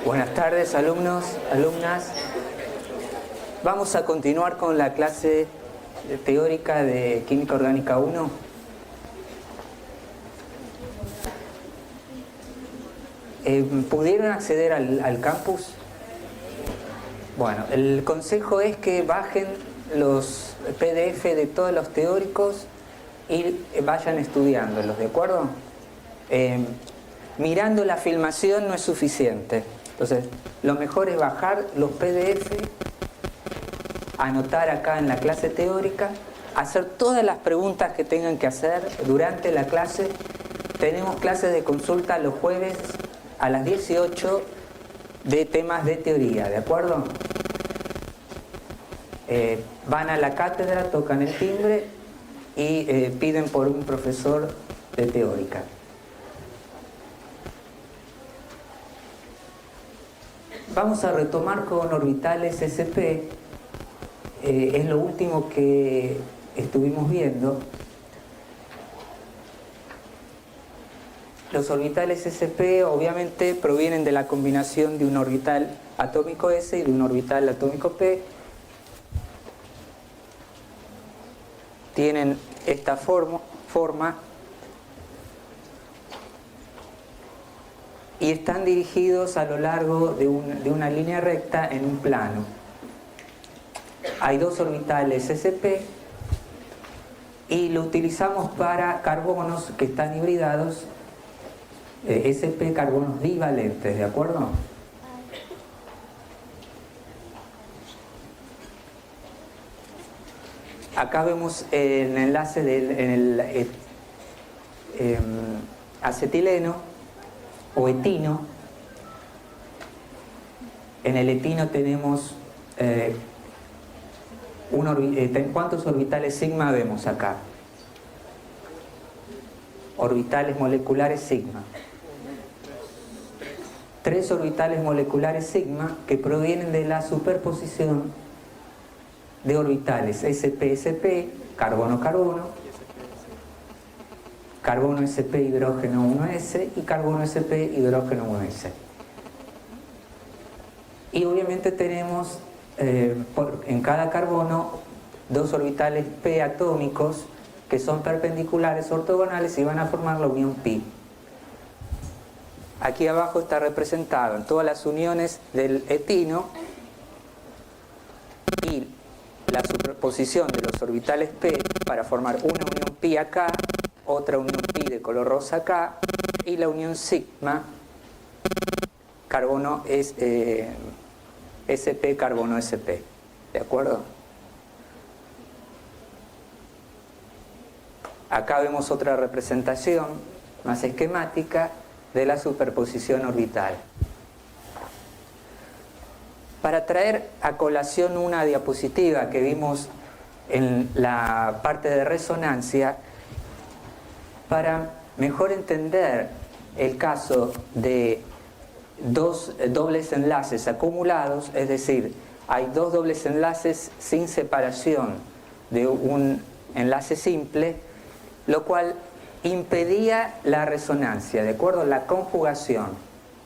Buenas tardes, alumnos, alumnas. Vamos a continuar con la clase teórica de Química Orgánica 1. ¿Pudieron acceder al campus? Bueno, el consejo es que bajen los PDF de todos los teóricos y vayan estudiándolos, ¿de acuerdo? Mirando la filmación no es suficiente. Entonces, lo mejor es bajar los PDF, anotar acá en la clase teórica, hacer todas las preguntas que tengan que hacer durante la clase. Tenemos clases de consulta los jueves a las 18 de temas de teoría, ¿de acuerdo? Van a la cátedra, tocan el timbre y piden por un profesor de teórica. Vamos a retomar con orbitales SP. Es lo último que estuvimos viendo. Los orbitales SP obviamente provienen de la combinación de un orbital atómico S y de un orbital atómico P. Tienen esta forma y están dirigidos a lo largo de una línea recta en un plano. Hay dos orbitales SP y lo utilizamos para carbonos que están hibridados, SP carbonos divalentes, ¿de acuerdo? Acá vemos el enlace en el acetileno o etino. En el etino tenemos ¿cuántos orbitales sigma vemos acá? Orbitales moleculares sigma. 3 orbitales moleculares sigma que provienen de la superposición de orbitales SP-SP, carbono-carbono, carbono-SP, hidrógeno 1s y carbono-SP, hidrógeno 1s. Y obviamente tenemos en cada carbono 2 orbitales p atómicos que son perpendiculares ortogonales y van a formar la unión pi. Aquí abajo está representado en todas las uniones del etino y la superposición de los orbitales p para formar una unión pi acá, otra unión pi de color rosa acá y la unión sigma carbono es SP carbono SP, ¿de acuerdo? Acá vemos otra representación más esquemática de la superposición orbital. Para traer a colación una diapositiva que vimos en la parte de resonancia, para mejor entender el caso de dos dobles enlaces acumulados, es decir, hay dos dobles enlaces sin separación de un enlace simple, lo cual impedía la resonancia, ¿de acuerdo? La conjugación,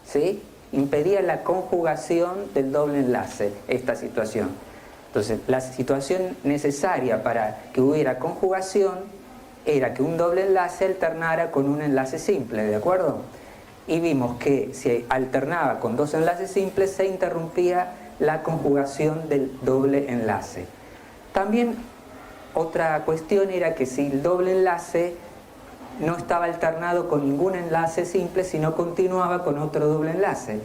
¿sí? Impedía la conjugación del doble enlace, esta situación. Entonces, la situación necesaria para que hubiera conjugación era que un doble enlace alternara con un enlace simple, ¿de acuerdo? Y vimos que si alternaba con dos enlaces simples se interrumpía la conjugación del doble enlace. También otra cuestión era que si el doble enlace no estaba alternado con ningún enlace simple, sino continuaba con otro doble enlace.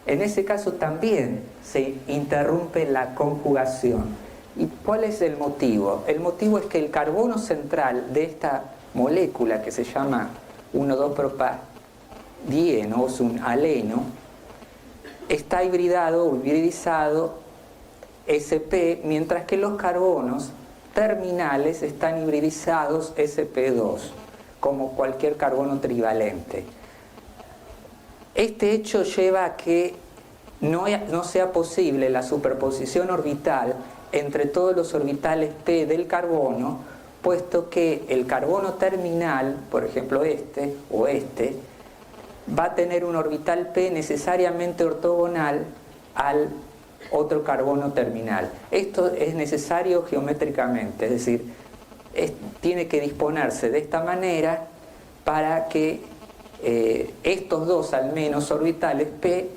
En ese caso también se interrumpe la conjugación. ¿Y cuál es el motivo? El motivo es que el carbono central de esta molécula que se llama 1,2-propadieno, o es un aleno, está hibridado o hibridizado SP, mientras que los carbonos terminales están hibridizados SP2, como cualquier carbono trivalente. Este hecho lleva a que no sea posible la superposición orbital entre todos los orbitales P del carbono, puesto que el carbono terminal, por ejemplo este o este, va a tener un orbital P necesariamente ortogonal al otro carbono terminal. Esto es necesario geométricamente, es decir, tiene que disponerse de esta manera para que estos dos al menos orbitales P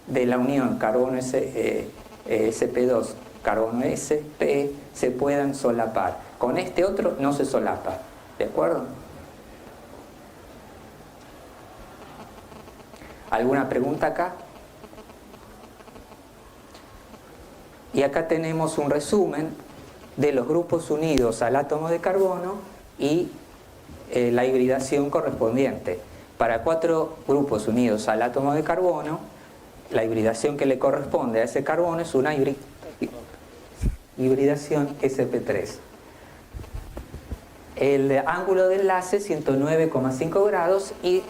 de la unión carbono sp2 carbono sp se puedan solapar. Con este otro no se solapa, ¿de acuerdo? ¿Alguna pregunta acá? Y acá tenemos un resumen de los grupos unidos al átomo de carbono y la hibridación correspondiente. Para 4 grupos unidos al átomo de carbono, la hibridación que le corresponde a ese carbono es una hibridación sp3. El ángulo de enlace 109,5 grados y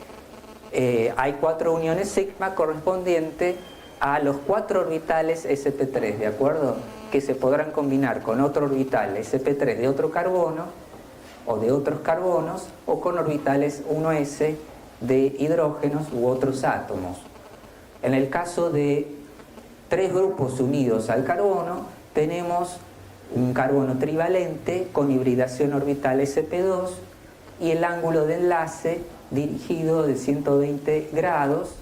hay 4 uniones sigma correspondientes a los 4 orbitales sp3, ¿de acuerdo? Que se podrán combinar con otro orbital sp3 de otro carbono o de otros carbonos o con orbitales 1s de hidrógenos u otros átomos. En el caso de 3 grupos unidos al carbono, tenemos un carbono trivalente con hibridación orbital sp2 y el ángulo de enlace dirigido de 120 grados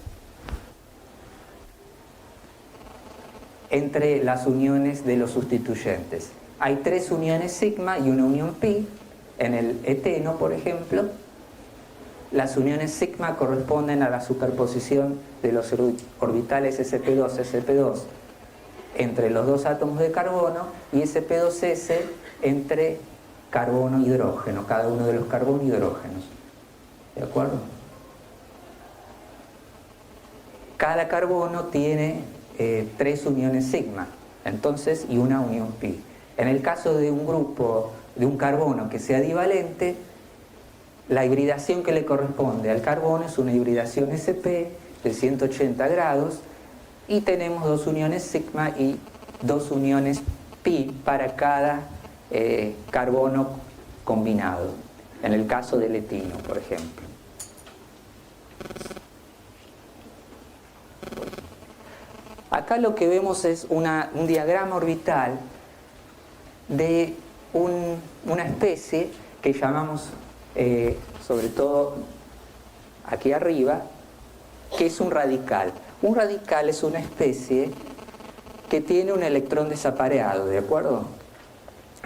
entre las uniones de los sustituyentes. Hay 3 uniones sigma y una unión pi. En el eteno, por ejemplo, las uniones sigma corresponden a la superposición de los orbitales sp2 entre los 2 átomos de carbono y sp2s entre carbono y hidrógeno, cada uno de los carbonos y hidrógenos. ¿De acuerdo? Cada carbono tiene 3 uniones sigma, entonces, y una unión pi. En el caso de un grupo, de un carbono que sea divalente, la hibridación que le corresponde al carbono es una hibridación sp de 180 grados y tenemos 2 uniones sigma y 2 uniones pi para cada carbono combinado, en el caso del etino, por ejemplo. Acá lo que vemos es un diagrama orbital de una especie que llamamos, sobre todo aquí arriba, que es un radical. Un radical es una especie que tiene un electrón desapareado, ¿de acuerdo?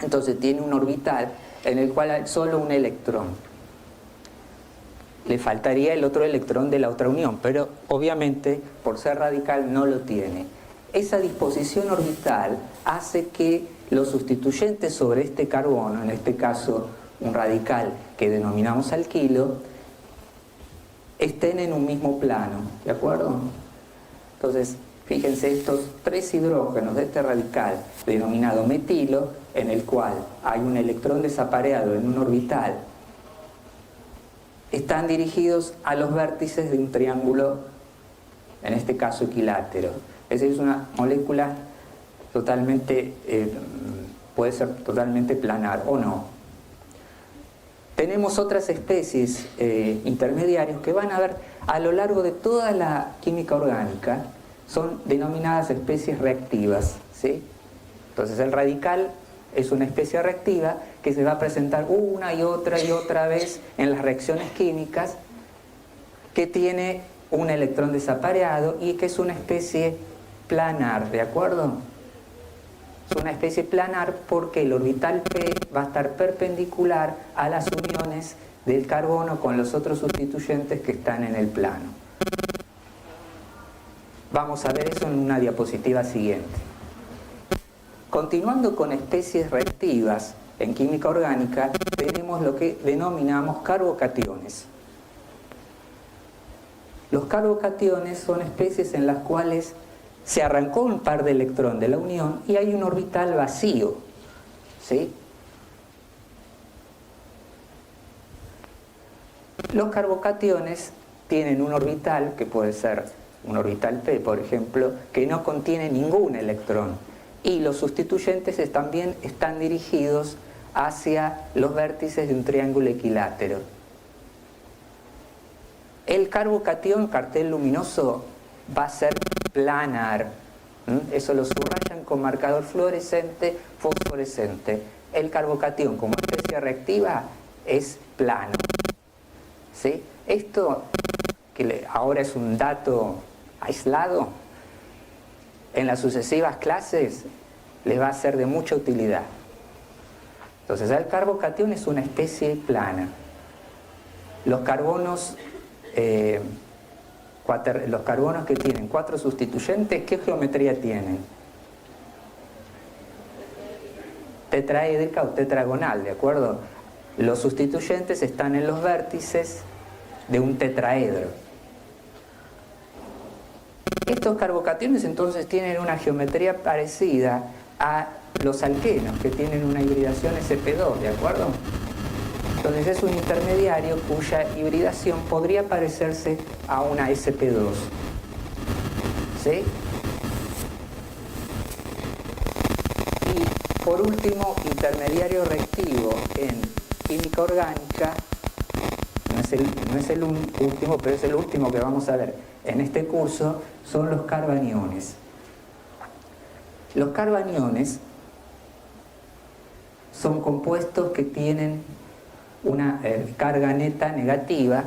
Entonces tiene un orbital en el cual hay solo un electrón. Le faltaría el otro electrón de la otra unión, pero obviamente por ser radical no lo tiene. Esa disposición orbital hace que los sustituyentes sobre este carbono, en este caso un radical que denominamos alquilo, estén en un mismo plano, ¿de acuerdo? Entonces, fíjense, estos 3 hidrógenos de este radical denominado metilo, en el cual hay un electrón desapareado en un orbital, están dirigidos a los vértices de un triángulo, en este caso equilátero. Es decir, es una molécula totalmente, puede ser totalmente planar o no. Tenemos otras especies intermediarios que van a ver a lo largo de toda la química orgánica, son denominadas especies reactivas, ¿sí? Entonces el radical es una especie reactiva que se va a presentar una y otra vez en las reacciones químicas, que tiene un electrón desapareado y que es una especie planar, ¿de acuerdo? Es una especie planar porque el orbital P va a estar perpendicular a las uniones del carbono con los otros sustituyentes que están en el plano. Vamos a ver eso en una diapositiva siguiente. Continuando con especies reactivas en química orgánica, tenemos lo que denominamos carbocationes. Los carbocationes son especies en las cuales se arrancó un par de electrón de la unión y hay un orbital vacío, ¿sí? Los carbocationes tienen un orbital, que puede ser un orbital P, por ejemplo, que no contiene ningún electrón, y los sustituyentes también están dirigidos hacia los vértices de un triángulo equilátero. El carbocatión, cartel luminoso, va a ser planar. Eso lo subrayan con marcador fluorescente, fosforescente. El carbocatión, como especie reactiva, es plano. ¿Sí? Esto, que ahora es un dato aislado, en las sucesivas clases les va a ser de mucha utilidad. Entonces, el carbocatión es una especie plana. Los carbonos que tienen 4 sustituyentes, ¿qué geometría tienen? Tetraédrica o tetragonal, ¿de acuerdo? Los sustituyentes están en los vértices de un tetraedro. Estos carbocationes entonces tienen una geometría parecida a los alquenos, que tienen una hibridación sp2, ¿de acuerdo? Entonces es un intermediario cuya hibridación podría parecerse a una sp2. ¿Sí? Y por último, intermediario reactivo en química orgánica, no es el último, pero es el último que vamos a ver en este curso, son los carbaniones. Los carbaniones son compuestos que tienen una carga neta negativa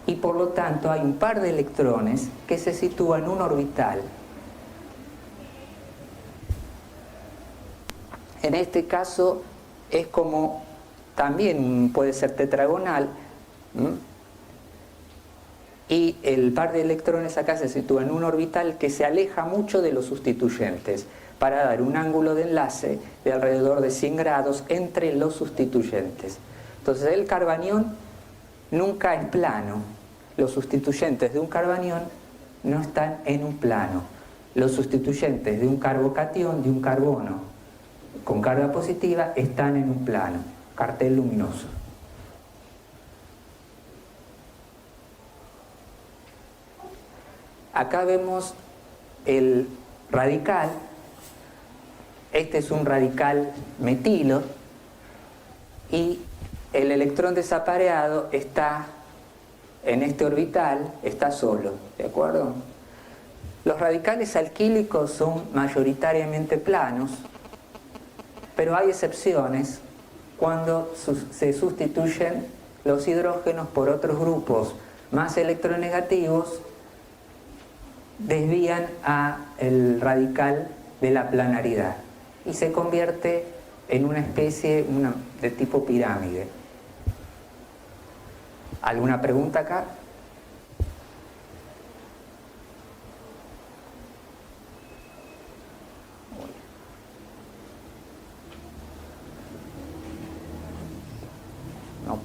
y por lo tanto hay un par de electrones que se sitúan en un orbital. En este caso es como también puede ser tetragonal, y el par de electrones acá se sitúa en un orbital que se aleja mucho de los sustituyentes para dar un ángulo de enlace de alrededor de 100 grados entre los sustituyentes. Entonces el carbanión nunca es plano. Los sustituyentes de un carbanión no están en un plano. Los sustituyentes de un carbocatión, de un carbono con carga positiva, están en un plano. Cartel luminoso. Acá vemos el radical. Este es un radical metilo y el electrón desapareado está en este orbital, está solo, ¿de acuerdo? Los radicales alquílicos son mayoritariamente planos, pero hay excepciones cuando se sustituyen los hidrógenos por otros grupos más electronegativos, desvían el radical de la planaridad y se convierte en una especie de tipo pirámide. ¿Alguna pregunta acá? No,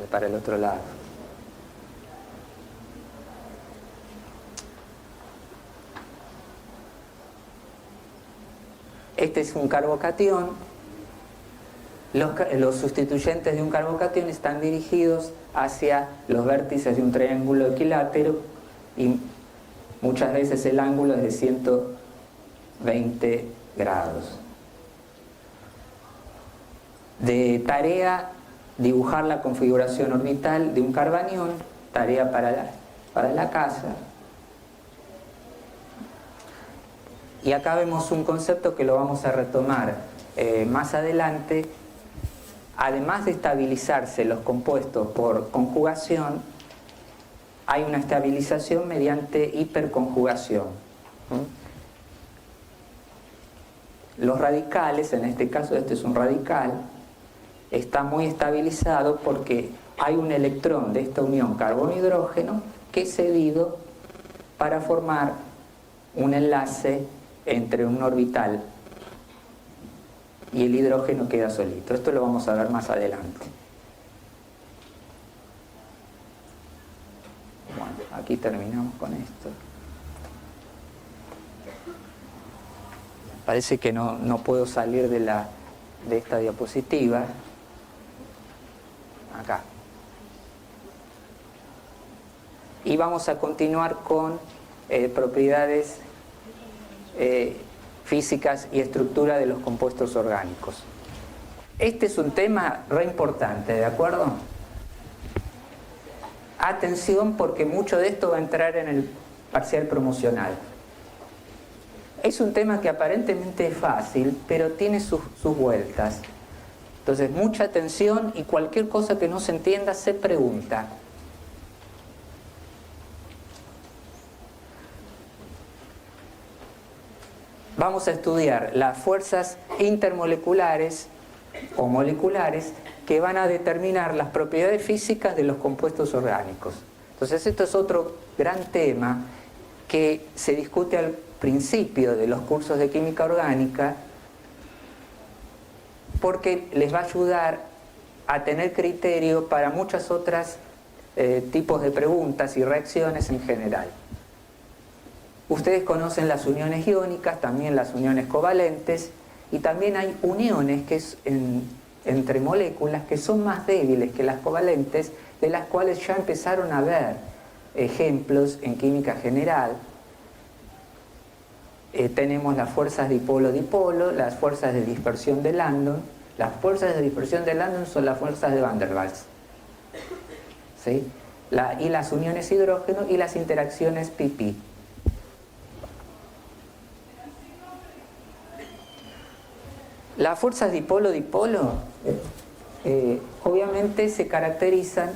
para el otro lado. Este es un carbocatión. Los sustituyentes de un carbocatión están dirigidos hacia los vértices de un triángulo equilátero y muchas veces el ángulo es de 120 grados. De tarea, dibujar la configuración orbital de un carbanión, tarea para la casa. Y acá vemos un concepto que lo vamos a retomar más adelante. Además de estabilizarse los compuestos por conjugación, hay una estabilización mediante hiperconjugación. Los radicales, en este caso este es un radical, está muy estabilizado porque hay un electrón de esta unión carbono-hidrógeno que es cedido para formar un enlace entre un orbital y el hidrógeno queda solito. Esto lo vamos a ver más adelante. Bueno, aquí terminamos con esto. Parece que no puedo salir de esta diapositiva. Acá. Y vamos a continuar con propiedades físicas y estructura de los compuestos orgánicos. Este es un tema re importante, ¿de acuerdo? atención porque mucho de esto va a entrar en el parcial promocional. Es un tema que aparentemente es fácil, pero tiene sus vueltas. Entonces, mucha atención y cualquier cosa que no se entienda se pregunta. Vamos a estudiar las fuerzas intermoleculares o moleculares que van a determinar las propiedades físicas de los compuestos orgánicos. Entonces, esto es otro gran tema que se discute al principio de los cursos de química orgánica, porque les va a ayudar a tener criterio para muchas otras tipos de preguntas y reacciones en general. Ustedes conocen las uniones iónicas, también las uniones covalentes, y también hay uniones que es entre moléculas que son más débiles que las covalentes, de las cuales ya empezaron a haber ejemplos en química general. Tenemos las fuerzas dipolo-dipolo, las fuerzas de dispersión de Landon. Las fuerzas de dispersión de Landon son las fuerzas de Van der Waals, ¿sí? Y las uniones hidrógeno y las interacciones pi-pi. Las fuerzas dipolo-dipolo obviamente se caracterizan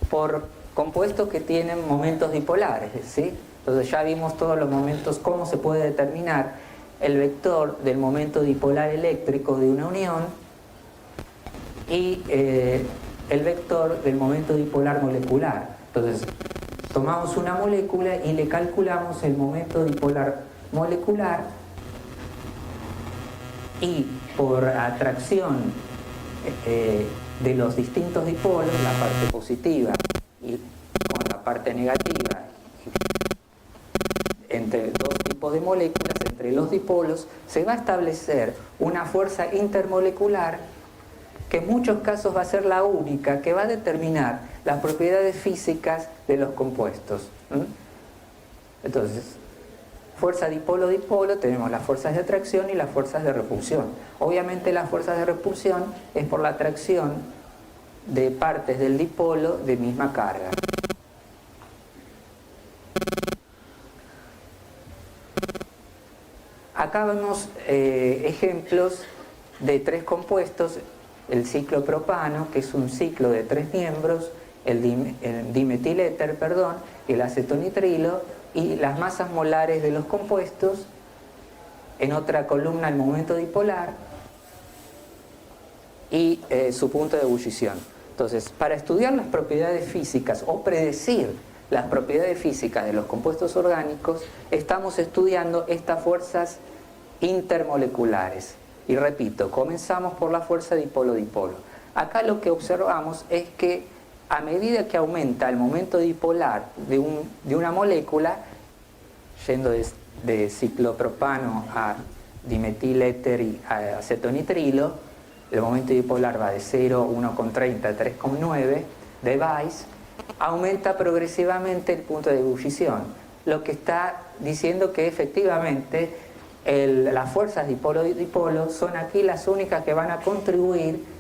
por compuestos que tienen momentos dipolares, ¿sí? Entonces ya vimos todos los momentos, cómo se puede determinar el vector del momento dipolar eléctrico de una unión y el vector del momento dipolar molecular. Entonces tomamos una molécula y le calculamos el momento dipolar molecular, y por atracción de los distintos dipolos, la parte positiva y con la parte negativa, entre dos tipos de moléculas, entre los dipolos, se va a establecer una fuerza intermolecular que en muchos casos va a ser la única que va a determinar las propiedades físicas de los compuestos. Entonces, fuerza dipolo-dipolo, tenemos las fuerzas de atracción y las fuerzas de repulsión. Obviamente las fuerzas de repulsión es por la atracción de partes del dipolo de misma carga. Acá vemos ejemplos de tres compuestos: el ciclopropano, que es un ciclo de 3 miembros, el dimetiléter, el acetonitrilo, y las masas molares de los compuestos. En otra columna el momento dipolar y su punto de ebullición. Entonces, para estudiar las propiedades físicas o predecir las propiedades físicas de los compuestos orgánicos, estamos estudiando estas fuerzas intermoleculares. Y repito, comenzamos por la fuerza dipolo-dipolo. Acá lo que observamos es que a medida que aumenta el momento dipolar de una molécula, yendo de ciclopropano a dimetiléter y a acetonitrilo, el momento dipolar va de 0, 1,30 a 3,9 de Weiss, aumenta progresivamente el punto de ebullición, lo que está diciendo que efectivamente las fuerzas dipolo-dipolo son aquí las únicas que van a contribuir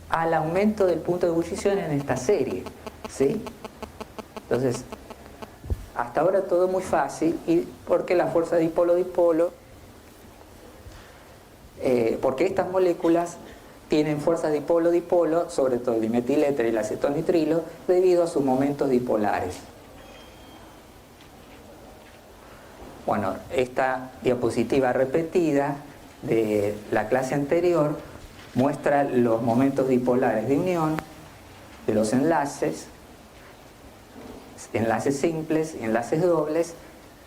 al aumento del punto de ebullición en esta serie, ¿sí? Entonces, hasta ahora todo muy fácil, y porque la fuerza dipolo-dipolo, porque estas moléculas tienen fuerzas dipolo-dipolo, sobre todo el dimetiléter y el acetonitrilo, debido a sus momentos dipolares. Bueno, esta diapositiva repetida de la clase anterior muestra los momentos dipolares de unión de los enlaces simples, enlaces dobles,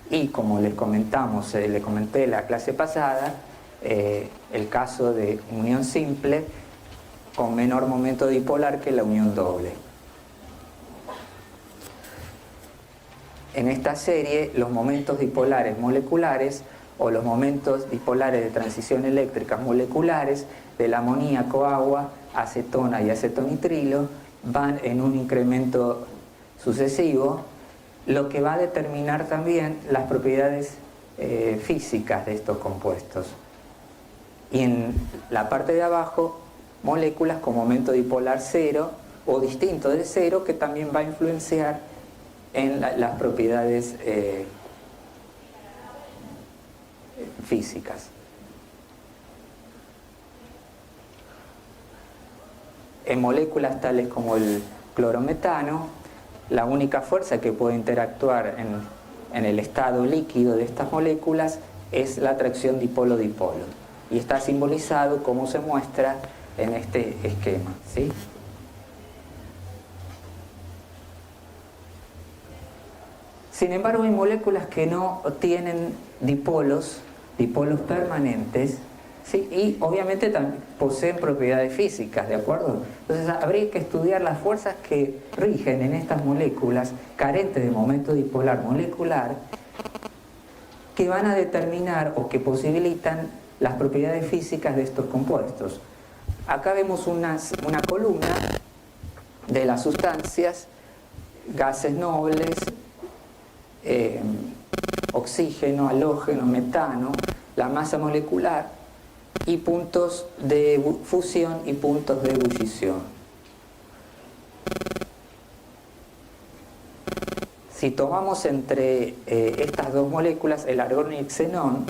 y como les comentamos, le comenté la clase pasada, el caso de unión simple con menor momento dipolar que la unión doble. En esta serie, los momentos dipolares moleculares o los momentos dipolares de transición eléctrica moleculares del amoníaco, agua, acetona y acetonitrilo van en un incremento sucesivo, lo que va a determinar también las propiedades físicas de estos compuestos. Y en la parte de abajo, moléculas con momento dipolar 0 o distinto de cero, que también va a influenciar en las propiedades físicas. En moléculas tales como el clorometano, la única fuerza que puede interactuar en el estado líquido de estas moléculas es la atracción dipolo-dipolo, y está simbolizado como se muestra en este esquema, ¿sí? Sin embargo, hay moléculas que no tienen dipolos permanentes, ¿sí? Y obviamente también poseen propiedades físicas, ¿de acuerdo? Entonces habría que estudiar las fuerzas que rigen en estas moléculas carentes de momento dipolar molecular, que van a determinar o que posibilitan las propiedades físicas de estos compuestos. Acá vemos una columna de las sustancias, gases nobles, oxígeno, halógeno, metano, la masa molecular y puntos de fusión y puntos de ebullición. Si tomamos entre estas dos moléculas, el argón y el xenón,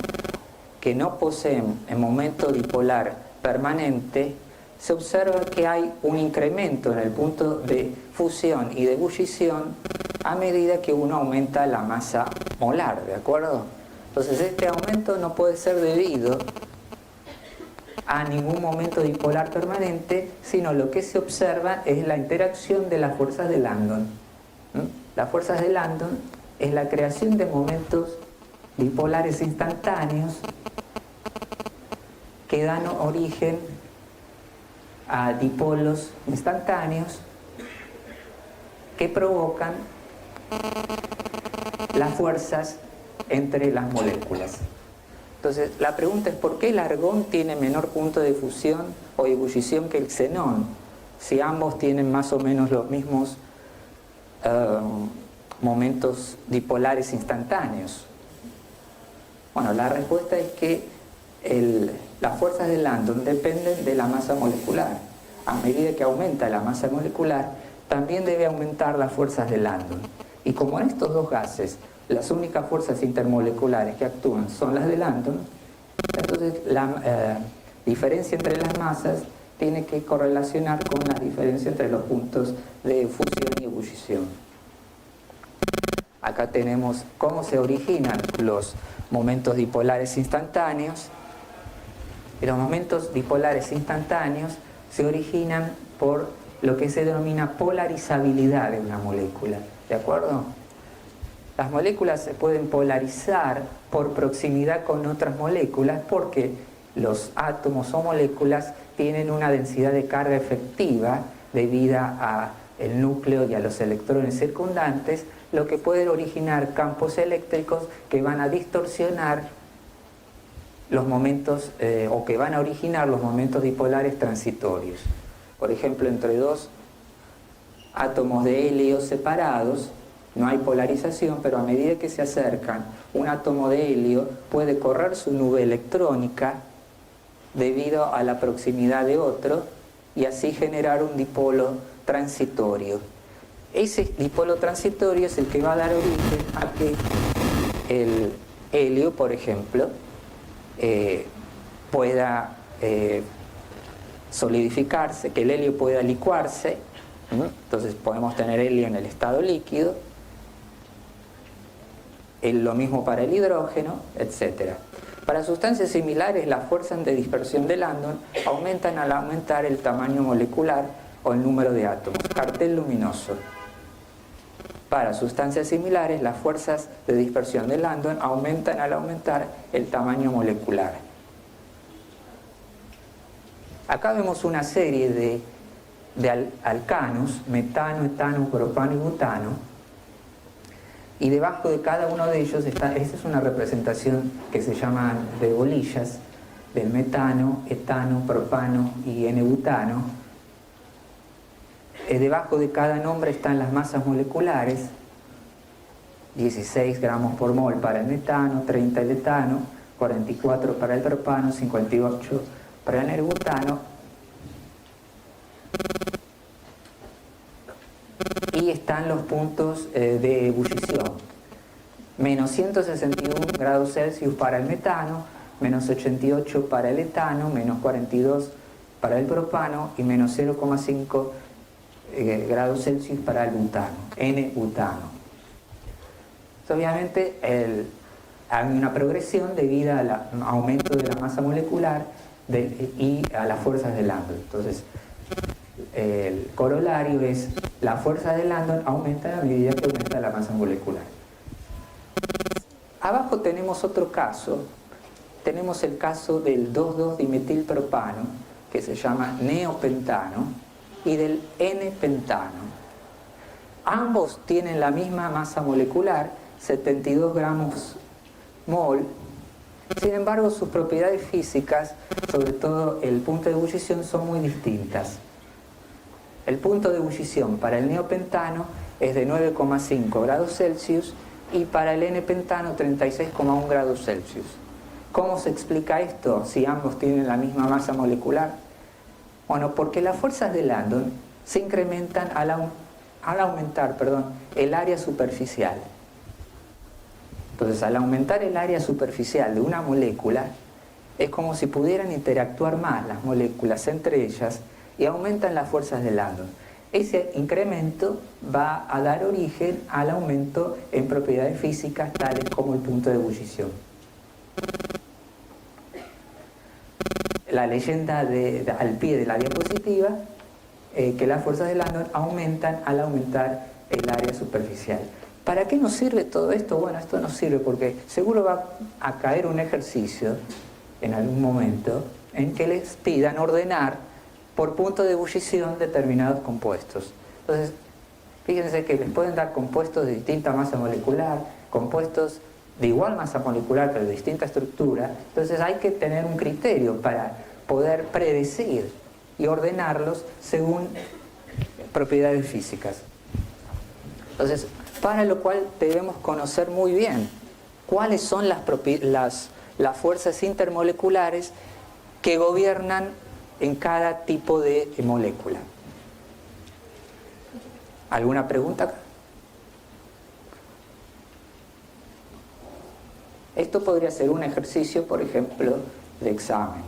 que no poseen en momento dipolar permanente, se observa que hay un incremento en el punto de fusión y de ebullición a medida que uno aumenta la masa molar, ¿de acuerdo? Entonces este aumento no puede ser debido a ningún momento dipolar permanente, sino lo que se observa es la interacción de las fuerzas de Landon. Las fuerzas de Landon es la creación de momentos dipolares instantáneos que dan origen a dipolos instantáneos que provocan las fuerzas entre las moléculas. Entonces, la pregunta es ¿por qué el argón tiene menor punto de fusión o ebullición que el xenón? Si ambos tienen más o menos los mismos momentos dipolares instantáneos. Bueno, la respuesta es que las fuerzas de Landon dependen de la masa molecular. A medida que aumenta la masa molecular, también debe aumentar las fuerzas de Landon. Y como en estos dos gases las únicas fuerzas intermoleculares que actúan son las de Landon, entonces la diferencia entre las masas tiene que correlacionar con la diferencia entre los puntos de fusión y ebullición. Acá tenemos cómo se originan los momentos dipolares instantáneos. Y los momentos dipolares instantáneos se originan por lo que se denomina polarizabilidad de una molécula, ¿de acuerdo? Las moléculas se pueden polarizar por proximidad con otras moléculas porque los átomos o moléculas tienen una densidad de carga efectiva debida al núcleo y a los electrones circundantes, lo que puede originar campos eléctricos que van a distorsionar los momentos o que van a originar los momentos dipolares transitorios. Por ejemplo, entre dos átomos de helio separados no hay polarización, pero a medida que se acercan, un átomo de helio puede correr su nube electrónica debido a la proximidad de otro y así generar un dipolo transitorio. Ese dipolo transitorio es el que va a dar origen a que el helio, por ejemplo, pueda solidificarse, que el helio pueda licuarse. Entonces podemos tener helio en el estado líquido, lo mismo para el hidrógeno, etc. Para sustancias similares, las fuerzas de dispersión de Landon aumentan al aumentar el tamaño molecular o el número de átomos. Cartel luminoso. Para sustancias similares, las fuerzas de dispersión de Landon aumentan al aumentar el tamaño molecular. Acá vemos una serie de alcanos, metano, etano, propano y butano, y debajo de cada uno de ellos esta es una representación que se llama de bolillas, del metano, etano, propano y N-butano. Debajo de cada nombre están las masas moleculares, 16 gramos por mol para el metano, 30 el etano, 44 para el propano, 58 para el N-butano. y están los puntos de ebullición. Menos 161 grados Celsius para el metano, menos 88 para el etano, menos 42 para el propano y menos 0,5 grados Celsius para el butano, N-butano. Obviamente hay una progresión debido al aumento de la masa molecular y a las fuerzas de Landon. Entonces, el corolario es la fuerza de Landon aumenta a medida que aumenta la masa molecular. Abajo tenemos otro caso, tenemos el caso del 2,2-dimetilpropano, que se llama neopentano, y del N-pentano. Ambos tienen la misma masa molecular, 72 gramos mol. Sin embargo, sus propiedades físicas, sobre todo el punto de ebullición, son muy distintas. El punto de ebullición para el neopentano es de 9,5 grados Celsius y para el N-pentano 36,1 grados Celsius. ¿Cómo se explica esto si ambos tienen la misma masa molecular? Bueno, porque las fuerzas de Landon se incrementan al aumentar el área superficial. Entonces, al aumentar el área superficial de una molécula, es como si pudieran interactuar más las moléculas entre ellas y aumentan las fuerzas de Landon. Ese incremento va a dar origen al aumento en propiedades físicas tales como el punto de ebullición. La leyenda al pie de la diapositiva, que las fuerzas de Landon aumentan al aumentar el área superficial. ¿Para qué nos sirve todo esto? Bueno, esto nos sirve porque seguro va a caer un ejercicio en algún momento en que les pidan ordenar por punto de ebullición determinados compuestos. Entonces, fíjense que les pueden dar compuestos de distinta masa molecular, compuestos de igual masa molecular pero de distinta estructura. Entonces hay que tener un criterio para poder predecir y ordenarlos según propiedades físicas. Entonces, para lo cual debemos conocer muy bien cuáles son las fuerzas intermoleculares que gobiernan en cada tipo de molécula. ¿Alguna pregunta? Esto podría ser un ejercicio, por ejemplo, de examen.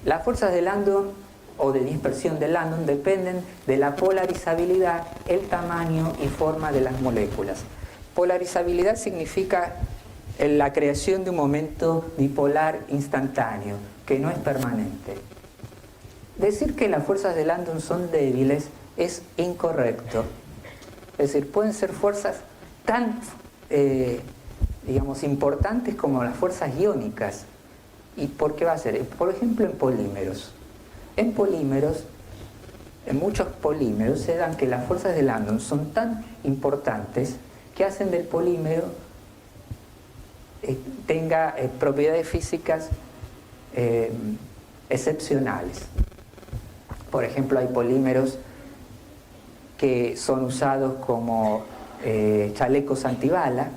Las fuerzas de Landon o de dispersión de Landon dependen de la polarizabilidad, el tamaño y forma de las moléculas. Polarizabilidad significa la creación de un momento dipolar instantáneo, que no es permanente. Decir que las fuerzas de Landon son débiles es incorrecto. Es decir, pueden ser fuerzas tan, importantes como las fuerzas iónicas. ¿Y por qué va a ser? Por ejemplo, en polímeros. En muchos polímeros se dan que las fuerzas de Landon son tan importantes que hacen del polímero tenga propiedades físicas excepcionales. Por ejemplo, hay polímeros que son usados como chalecos antibala,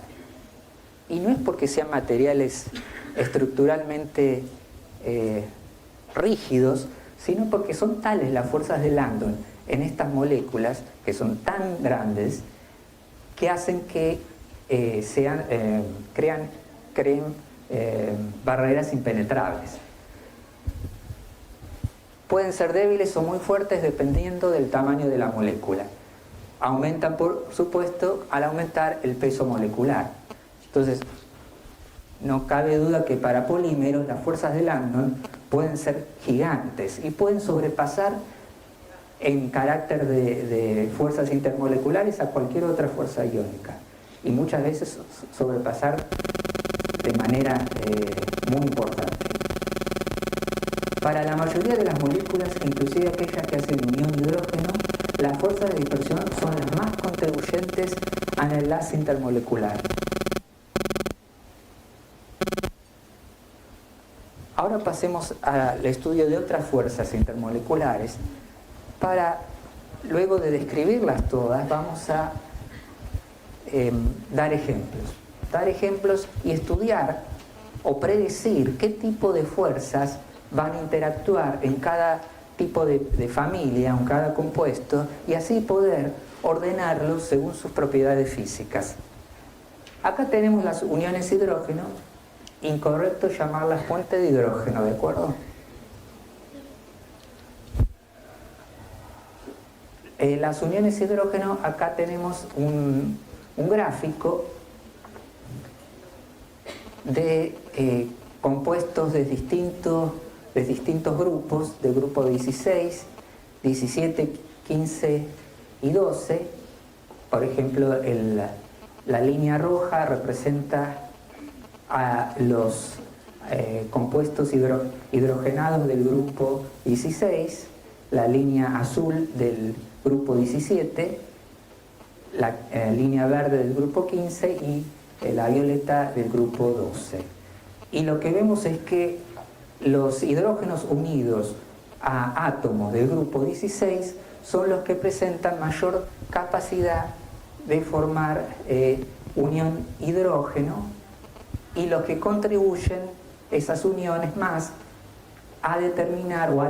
y no es porque sean materiales estructuralmente rígidos, sino porque son tales las fuerzas de Landon en estas moléculas, que son tan grandes, que hacen que creen barreras impenetrables. Pueden ser débiles o muy fuertes dependiendo del tamaño de la molécula. Aumentan, por supuesto, al aumentar el peso molecular. Entonces, no cabe duda que para polímeros las fuerzas de Landon pueden ser gigantes y pueden sobrepasar en carácter de fuerzas intermoleculares a cualquier otra fuerza iónica, y muchas veces sobrepasar de manera muy importante. Para la mayoría de las moléculas, inclusive aquellas que hacen unión de hidrógeno, las fuerzas de dispersión son las más contribuyentes al enlace intermolecular. Ahora pasemos al estudio de otras fuerzas intermoleculares. Para, luego de describirlas todas, vamos a dar ejemplos y estudiar o predecir qué tipo de fuerzas van a interactuar en cada tipo de familia en cada compuesto y así poder ordenarlos según sus propiedades físicas. Acá tenemos las uniones hidrógeno, incorrecto llamarlas puentes de hidrógeno, ¿de acuerdo? Las uniones hidrógeno, acá tenemos un gráfico de compuestos de distintos grupos, de grupo 16, 17, 15 y 12. Por ejemplo, la línea roja representa a los compuestos hidrogenados del grupo 16, la línea azul del grupo 17, la línea verde del grupo 15 y la violeta del grupo 12. Y lo que vemos es que los hidrógenos unidos a átomos del grupo 16 son los que presentan mayor capacidad de formar unión hidrógeno y los que contribuyen esas uniones más a determinar o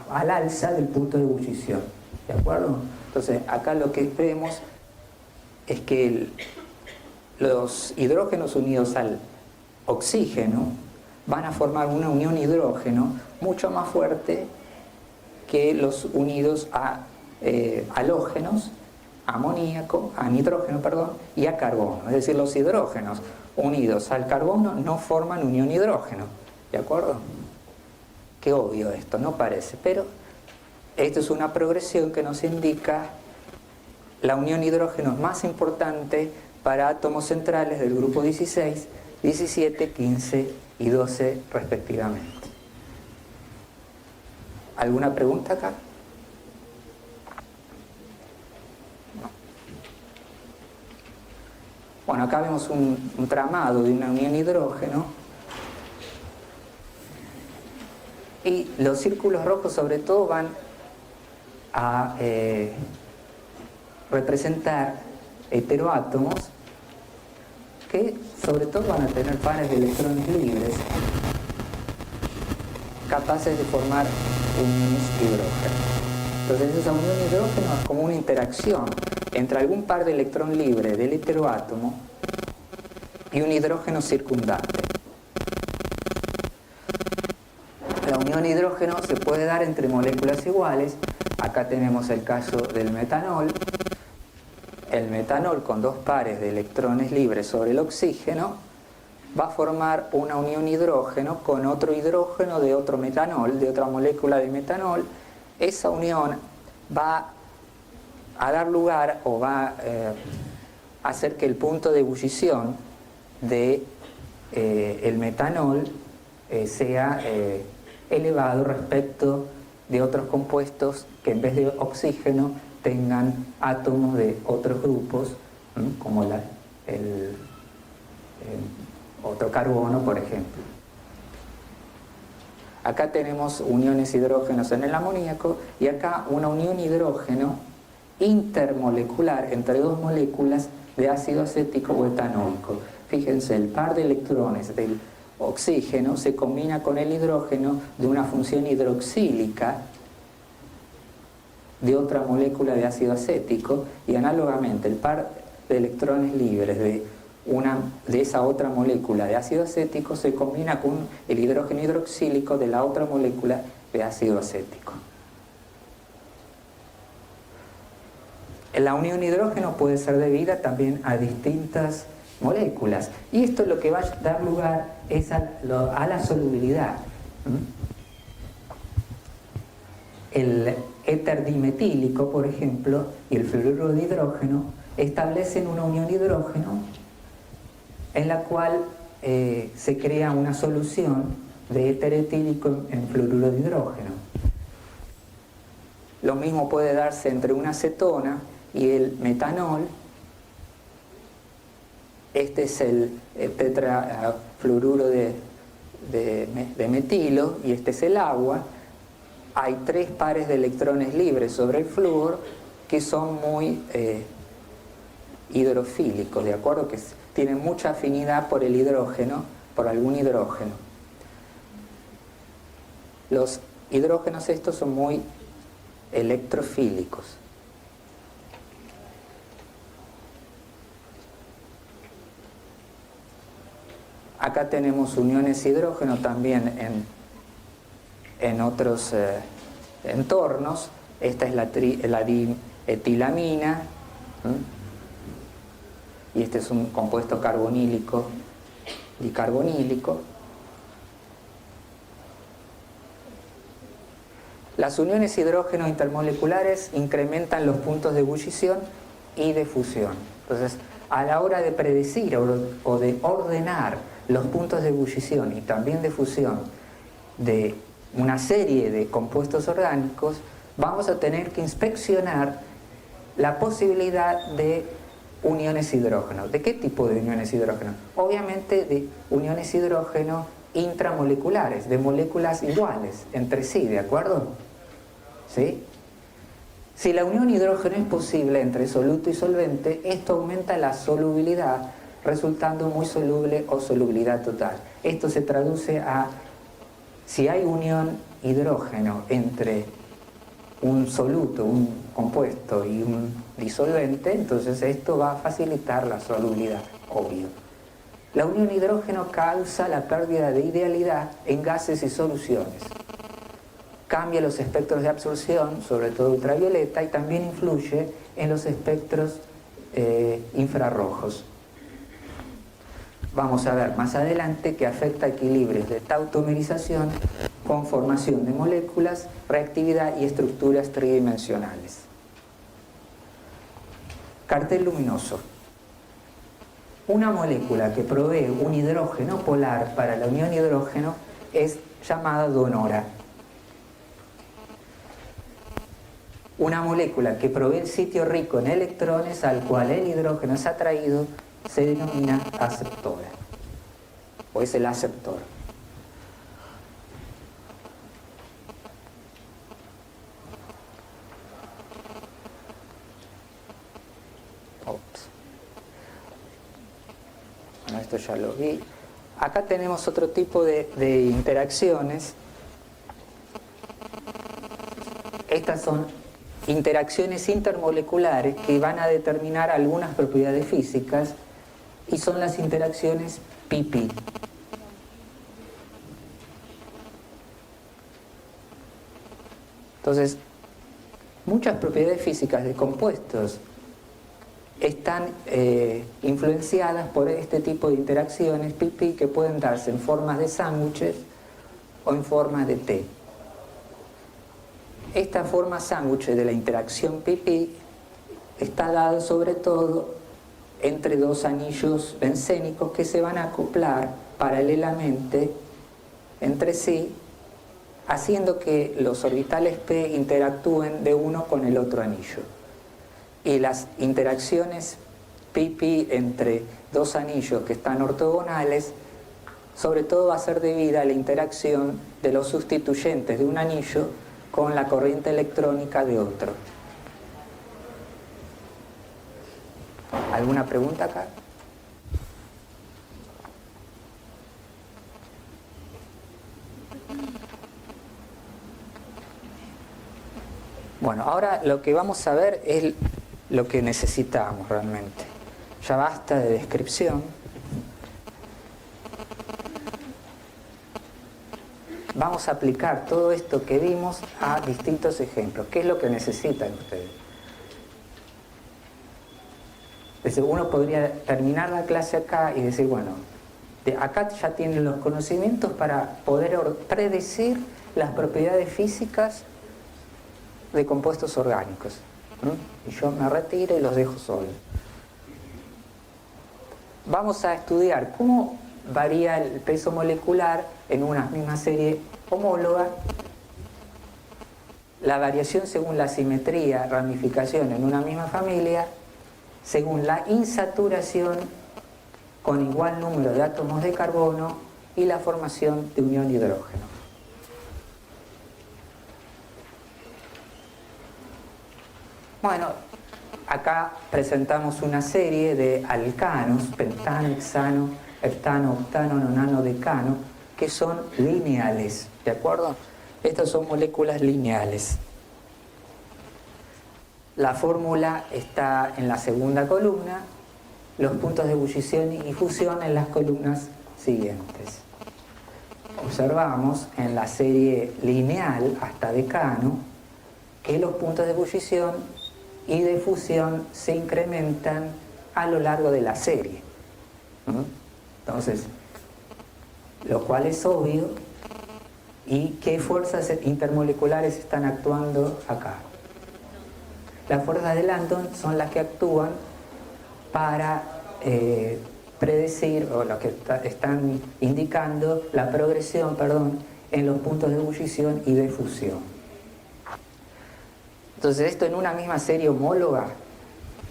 al alza del punto de ebullición. ¿De acuerdo? Entonces, acá lo que vemos es que los hidrógenos unidos al oxígeno van a formar una unión hidrógeno mucho más fuerte que los unidos a halógenos, amoníaco, a nitrógeno, perdón, y a carbono. Es decir, los hidrógenos unidos al carbono no forman unión hidrógeno. ¿De acuerdo? Qué obvio esto, ¿no parece? Pero esto es una progresión que nos indica la unión hidrógeno más importante para átomos centrales del grupo 16, 17, 15 y 12 respectivamente. ¿Alguna pregunta acá? No. Bueno, acá vemos un tramado de una unión hidrógeno y los círculos rojos sobre todo van a representar heteroátomos que sobre todo van a tener pares de electrones libres capaces de formar uniones hidrógeno. Entonces esa unión hidrógeno es como una interacción entre algún par de electrón libre del heteroátomo y un hidrógeno circundante. La unión hidrógeno se puede dar entre moléculas iguales. Acá tenemos el caso del metanol. El metanol con dos pares de electrones libres sobre el oxígeno va a formar una unión hidrógeno con otro hidrógeno de otro metanol, de otra molécula de metanol. Esa unión va a dar lugar o va a hacer que el punto de ebullición de el metanol sea elevado respecto de otros compuestos que en vez de oxígeno tengan átomos de otros grupos, como el otro carbono, por ejemplo. Acá tenemos uniones hidrógenos en el amoníaco y acá una unión hidrógeno intermolecular entre dos moléculas de ácido acético o etanóico. Fíjense, el par de electrones del oxígeno se combina con el hidrógeno de una función hidroxílica de otra molécula de ácido acético y análogamente el par de electrones libres de esa otra molécula de ácido acético se combina con el hidrógeno hidroxílico de la otra molécula de ácido acético. La unión hidrógeno puede ser debida también a distintas moléculas y esto lo que va a dar lugar es a la solubilidad. El éter dimetílico, por ejemplo, y el fluoruro de hidrógeno establecen una unión hidrógeno en la cual se crea una solución de éter etílico en fluoruro de hidrógeno. Lo mismo puede darse entre una acetona y el metanol. Este es el tetrafluoruro de metilo y este es el agua. Hay tres pares de electrones libres sobre el flúor que son muy hidrofílicos, ¿de acuerdo? Que tienen mucha afinidad por el hidrógeno, por algún hidrógeno. Los hidrógenos estos son muy electrofílicos. Acá tenemos uniones hidrógeno también en otros entornos. Esta es la dietilamina, y este es un compuesto carbonílico, dicarbonílico. Las uniones hidrógeno intermoleculares incrementan los puntos de ebullición y de fusión. Entonces, a la hora de predecir o de ordenar los puntos de ebullición y también de fusión de una serie de compuestos orgánicos, vamos a tener que inspeccionar la posibilidad de uniones hidrógeno. ¿De qué tipo de uniones hidrógeno? Obviamente de uniones hidrógeno intramoleculares, de moléculas iguales entre sí, ¿de acuerdo? ¿Sí? Si la unión hidrógeno es posible entre soluto y solvente, esto aumenta la solubilidad, resultando muy soluble o solubilidad total. Esto se traduce a, si hay unión hidrógeno entre un soluto, un compuesto y un disolvente, entonces esto va a facilitar la solubilidad, obvio. La unión hidrógeno causa la pérdida de idealidad en gases y soluciones. Cambia los espectros de absorción, sobre todo ultravioleta, y también influye en los espectros infrarrojos. Vamos a ver más adelante que afecta equilibrios de tautomerización con formación de moléculas, reactividad y estructuras tridimensionales. Cartel luminoso. Una molécula que provee un hidrógeno polar para la unión hidrógeno es llamada donora. Una molécula que provee el sitio rico en electrones al cual el hidrógeno es atraído se denomina aceptora, o es el aceptor. Bueno, esto ya lo vi. Acá tenemos otro tipo de interacciones. Estas son interacciones intermoleculares que van a determinar algunas propiedades físicas y son las interacciones pi-pi. Entonces, muchas propiedades físicas de compuestos están influenciadas por este tipo de interacciones pi-pi que pueden darse en formas de sándwiches o en formas de T. Esta forma sándwich de la interacción pi-pi está dada sobre todo entre dos anillos bencénicos que se van a acoplar paralelamente entre sí, haciendo que los orbitales P interactúen de uno con el otro anillo. Y las interacciones pi-pi entre dos anillos que están ortogonales, sobre todo va a ser debida a la interacción de los sustituyentes de un anillo con la corriente electrónica de otro. ¿Alguna pregunta acá? Bueno, ahora lo que vamos a ver es lo que necesitamos realmente. Ya basta de descripción. Vamos a aplicar todo esto que vimos a distintos ejemplos. ¿Qué es lo que necesitan ustedes? Entonces, uno podría terminar la clase acá y decir, bueno, acá ya tienen los conocimientos para poder predecir las propiedades físicas de compuestos orgánicos. Y yo me retiro y los dejo solos. Vamos a estudiar cómo varía el peso molecular en una misma serie homóloga, la variación según la simetría, ramificación en una misma familia, según la insaturación con igual número de átomos de carbono y la formación de unión hidrógeno. Bueno, acá presentamos una serie de alcanos, pentano, hexano, heptano, octano, nonano, decano, que son lineales, ¿de acuerdo? Estas son moléculas lineales. La fórmula está en la segunda columna, los puntos de ebullición y fusión en las columnas siguientes. Observamos en la serie lineal hasta decano que los puntos de ebullición y de fusión se incrementan a lo largo de la serie. Entonces, lo cual es obvio. ¿Y qué fuerzas intermoleculares están actuando acá? Las fuerzas de Landon son las que actúan para predecir, o las que están indicando la progresión, en los puntos de ebullición y de fusión. Entonces, esto en una misma serie homóloga,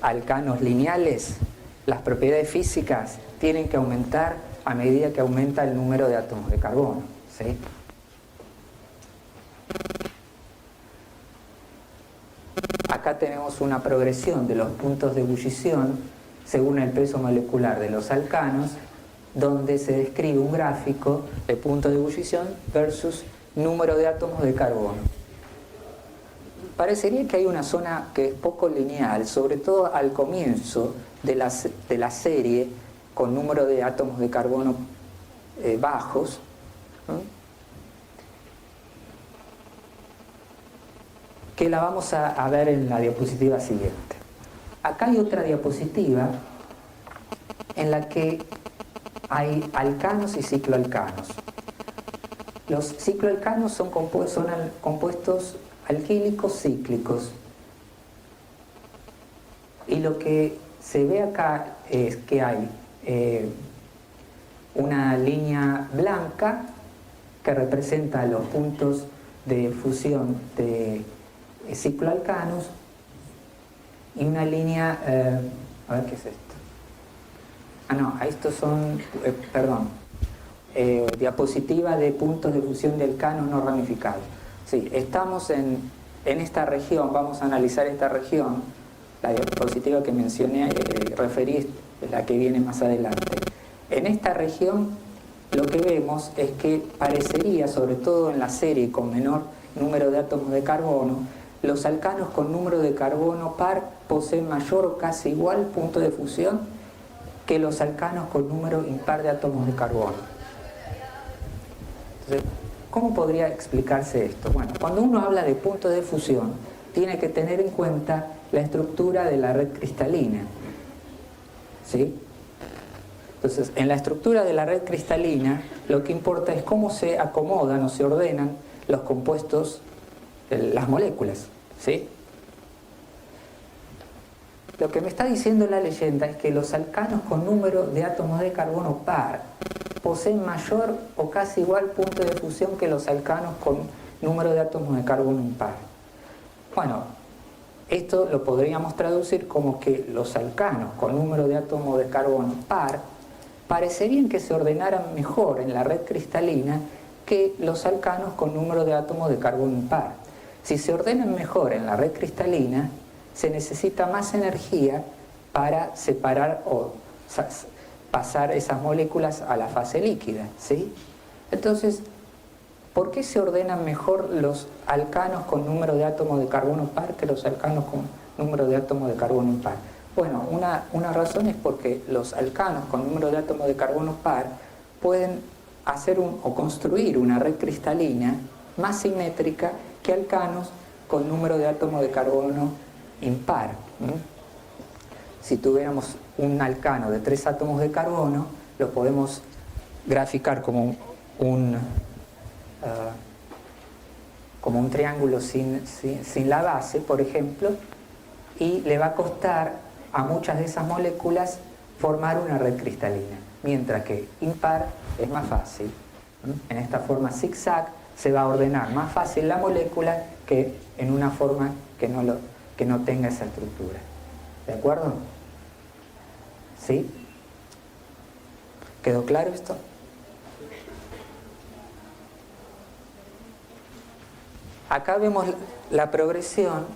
alcanos lineales, las propiedades físicas tienen que aumentar a medida que aumenta el número de átomos de carbono, ¿sí? Acá tenemos una progresión de los puntos de ebullición según el peso molecular de los alcanos, donde se describe un gráfico de puntos de ebullición versus número de átomos de carbono. Parecería que hay una zona que es poco lineal, sobre todo al comienzo de la serie, con número de átomos de carbono bajos, que la vamos a ver en la diapositiva siguiente. Acá hay otra diapositiva en la que hay alcanos y cicloalcanos. Los cicloalcanos son compuestos alquílicos cíclicos. Y lo que se ve acá es que hay una línea blanca que representa los puntos de fusión de cicloalcanos y una línea, a ver qué es esto. Estos son, diapositiva de puntos de fusión de alcanos no ramificados. Sí, estamos en esta región, vamos a analizar esta región. La diapositiva que mencioné, referí, es la que viene más adelante. En esta región lo que vemos es que parecería, sobre todo en la serie con menor número de átomos de carbono, los alcanos con número de carbono par poseen mayor o casi igual punto de fusión que los alcanos con número impar de átomos de carbono. Entonces, ¿cómo podría explicarse esto? Bueno, cuando uno habla de puntos de fusión, tiene que tener en cuenta la estructura de la red cristalina, ¿sí? Entonces, en la estructura de la red cristalina, lo que importa es cómo se acomodan o se ordenan los compuestos, las moléculas, ¿sí? Lo que me está diciendo la leyenda es que los alcanos con número de átomos de carbono par poseen mayor o casi igual punto de fusión que los alcanos con número de átomos de carbono impar. Bueno, esto lo podríamos traducir como que los alcanos con número de átomos de carbono par parecerían que se ordenaran mejor en la red cristalina que los alcanos con número de átomos de carbono impar. Si se ordenan mejor en la red cristalina, se necesita más energía para separar o pasar esas moléculas a la fase líquida, ¿sí? Entonces, ¿por qué se ordenan mejor los alcanos con número de átomos de carbono par que los alcanos con número de átomos de carbono impar? Bueno, una razón es porque los alcanos con número de átomos de carbono par pueden hacer o construir una red cristalina más simétrica que alcanos con número de átomos de carbono impar. Si tuviéramos un alcano de 3 átomos de carbono, lo podemos graficar como un triángulo sin la base, por ejemplo, y le va a costar a muchas de esas moléculas formar una red cristalina, mientras que impar es más fácil. En esta forma zigzag se va a ordenar más fácil la molécula que en una forma que no tenga esa estructura. ¿De acuerdo? ¿Sí? ¿Quedó claro esto? Acá vemos la progresión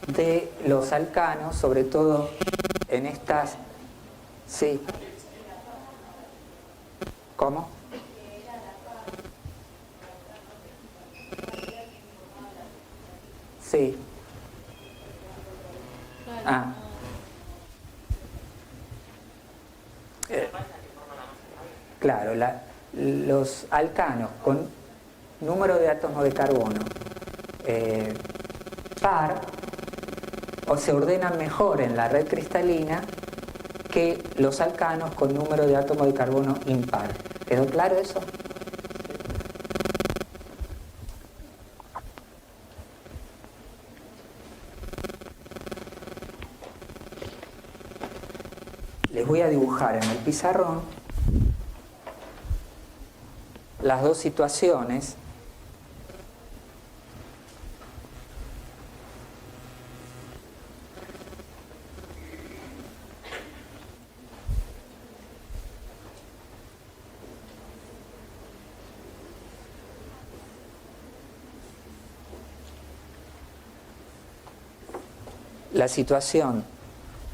de los alcanos, sobre todo en estas... ¿Sí? Sí. Ah. Claro, los alcanos con número de átomos de carbono par o se ordenan mejor en la red cristalina que los alcanos con número de átomos de carbono impar. ¿Quedó claro eso? Les voy a dibujar en el pizarrón las dos situaciones . La situación,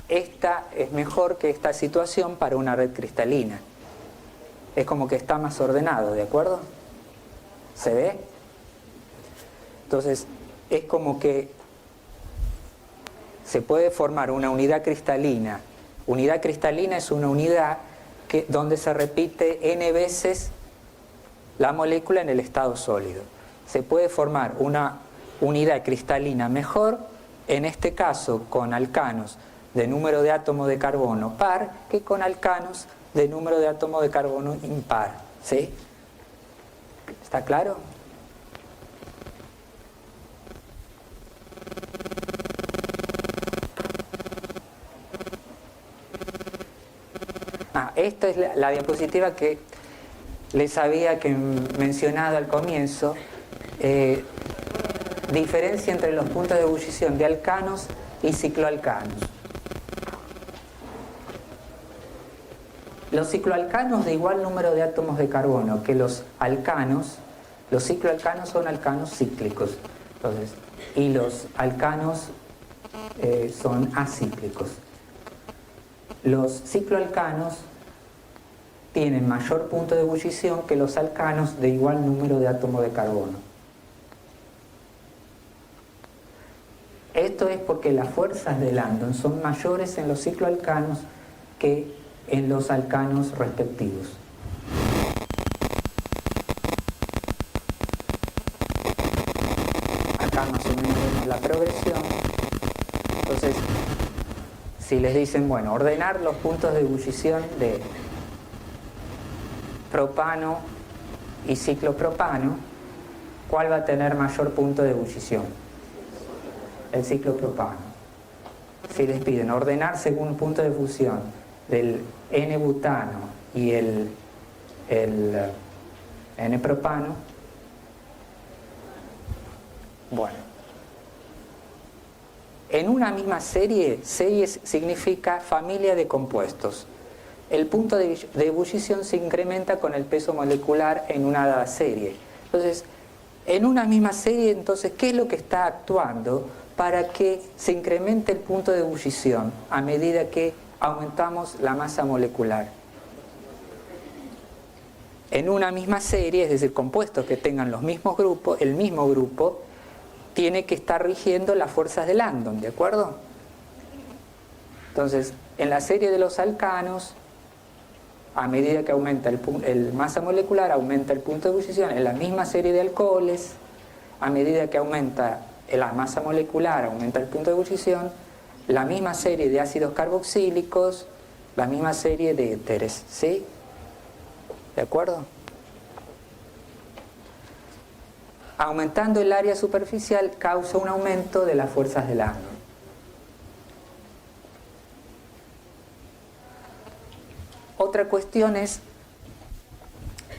esta es mejor que esta situación para una red cristalina. Es como que está más ordenado, ¿de acuerdo? ¿Se ve? Entonces, es como que se puede formar una unidad cristalina. Unidad cristalina es una unidad donde se repite n veces la molécula en el estado sólido. Se puede formar una unidad cristalina mejor, en este caso con alcanos de número de átomos de carbono par, que con alcanos de número de átomos de carbono impar. ¿Sí? ¿Está claro? Esta es la diapositiva que les había mencionado al comienzo. Diferencia entre los puntos de ebullición de alcanos y cicloalcanos. Los cicloalcanos de igual número de átomos de carbono que los alcanos, los cicloalcanos son alcanos cíclicos. Entonces, y los alcanos son acíclicos. Los cicloalcanos tienen mayor punto de ebullición que los alcanos de igual número de átomos de carbono. Esto es porque las fuerzas de Landon son mayores en los cicloalcanos que en los alcanos respectivos. Acá más o menos vemos la progresión. Entonces, si les dicen, bueno, ordenar los puntos de ebullición de propano y ciclopropano, ¿cuál va a tener mayor punto de ebullición? El ciclopropano. Si les piden ordenar según punto de fusión del N-butano y el N-propano, bueno, en una misma serie significa familia de compuestos. El punto de ebullición se incrementa con el peso molecular en una dada serie. Entonces, en una misma serie, entonces, ¿qué es lo que está actuando para que se incremente el punto de ebullición a medida que aumentamos la masa molecular? En una misma serie, es decir, compuestos que tengan los mismos grupos, el mismo grupo, tiene que estar rigiendo las fuerzas de Landon, ¿de acuerdo? Entonces, en la serie de los alcanos, a medida que aumenta el masa molecular, aumenta el punto de ebullición. En la misma serie de alcoholes, a medida que aumenta la masa molecular, aumenta el punto de ebullición. La misma serie de ácidos carboxílicos, la misma serie de éteres, ¿sí? ¿De acuerdo? Aumentando el área superficial causa un aumento de las fuerzas de Landon. Otra cuestión es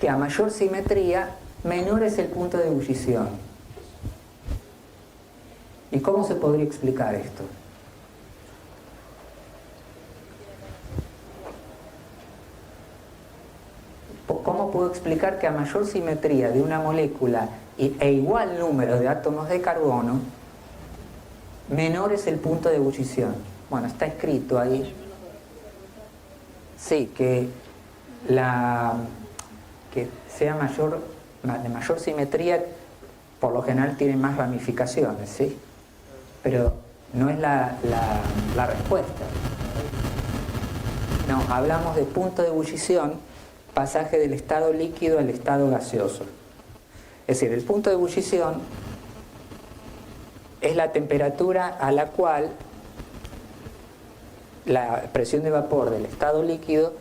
que a mayor simetría, menor es el punto de ebullición. ¿Y cómo se podría explicar esto? ¿Cómo puedo explicar que a mayor simetría de una molécula e igual número de átomos de carbono, menor es el punto de ebullición? Bueno, está escrito ahí. Sí, que sea de mayor simetría, por lo general tiene más ramificaciones, ¿sí? pero no es la respuesta. No, hablamos de punto de ebullición, pasaje del estado líquido al estado gaseoso. Es decir, el punto de ebullición es la temperatura a la cual la presión de vapor del estado líquido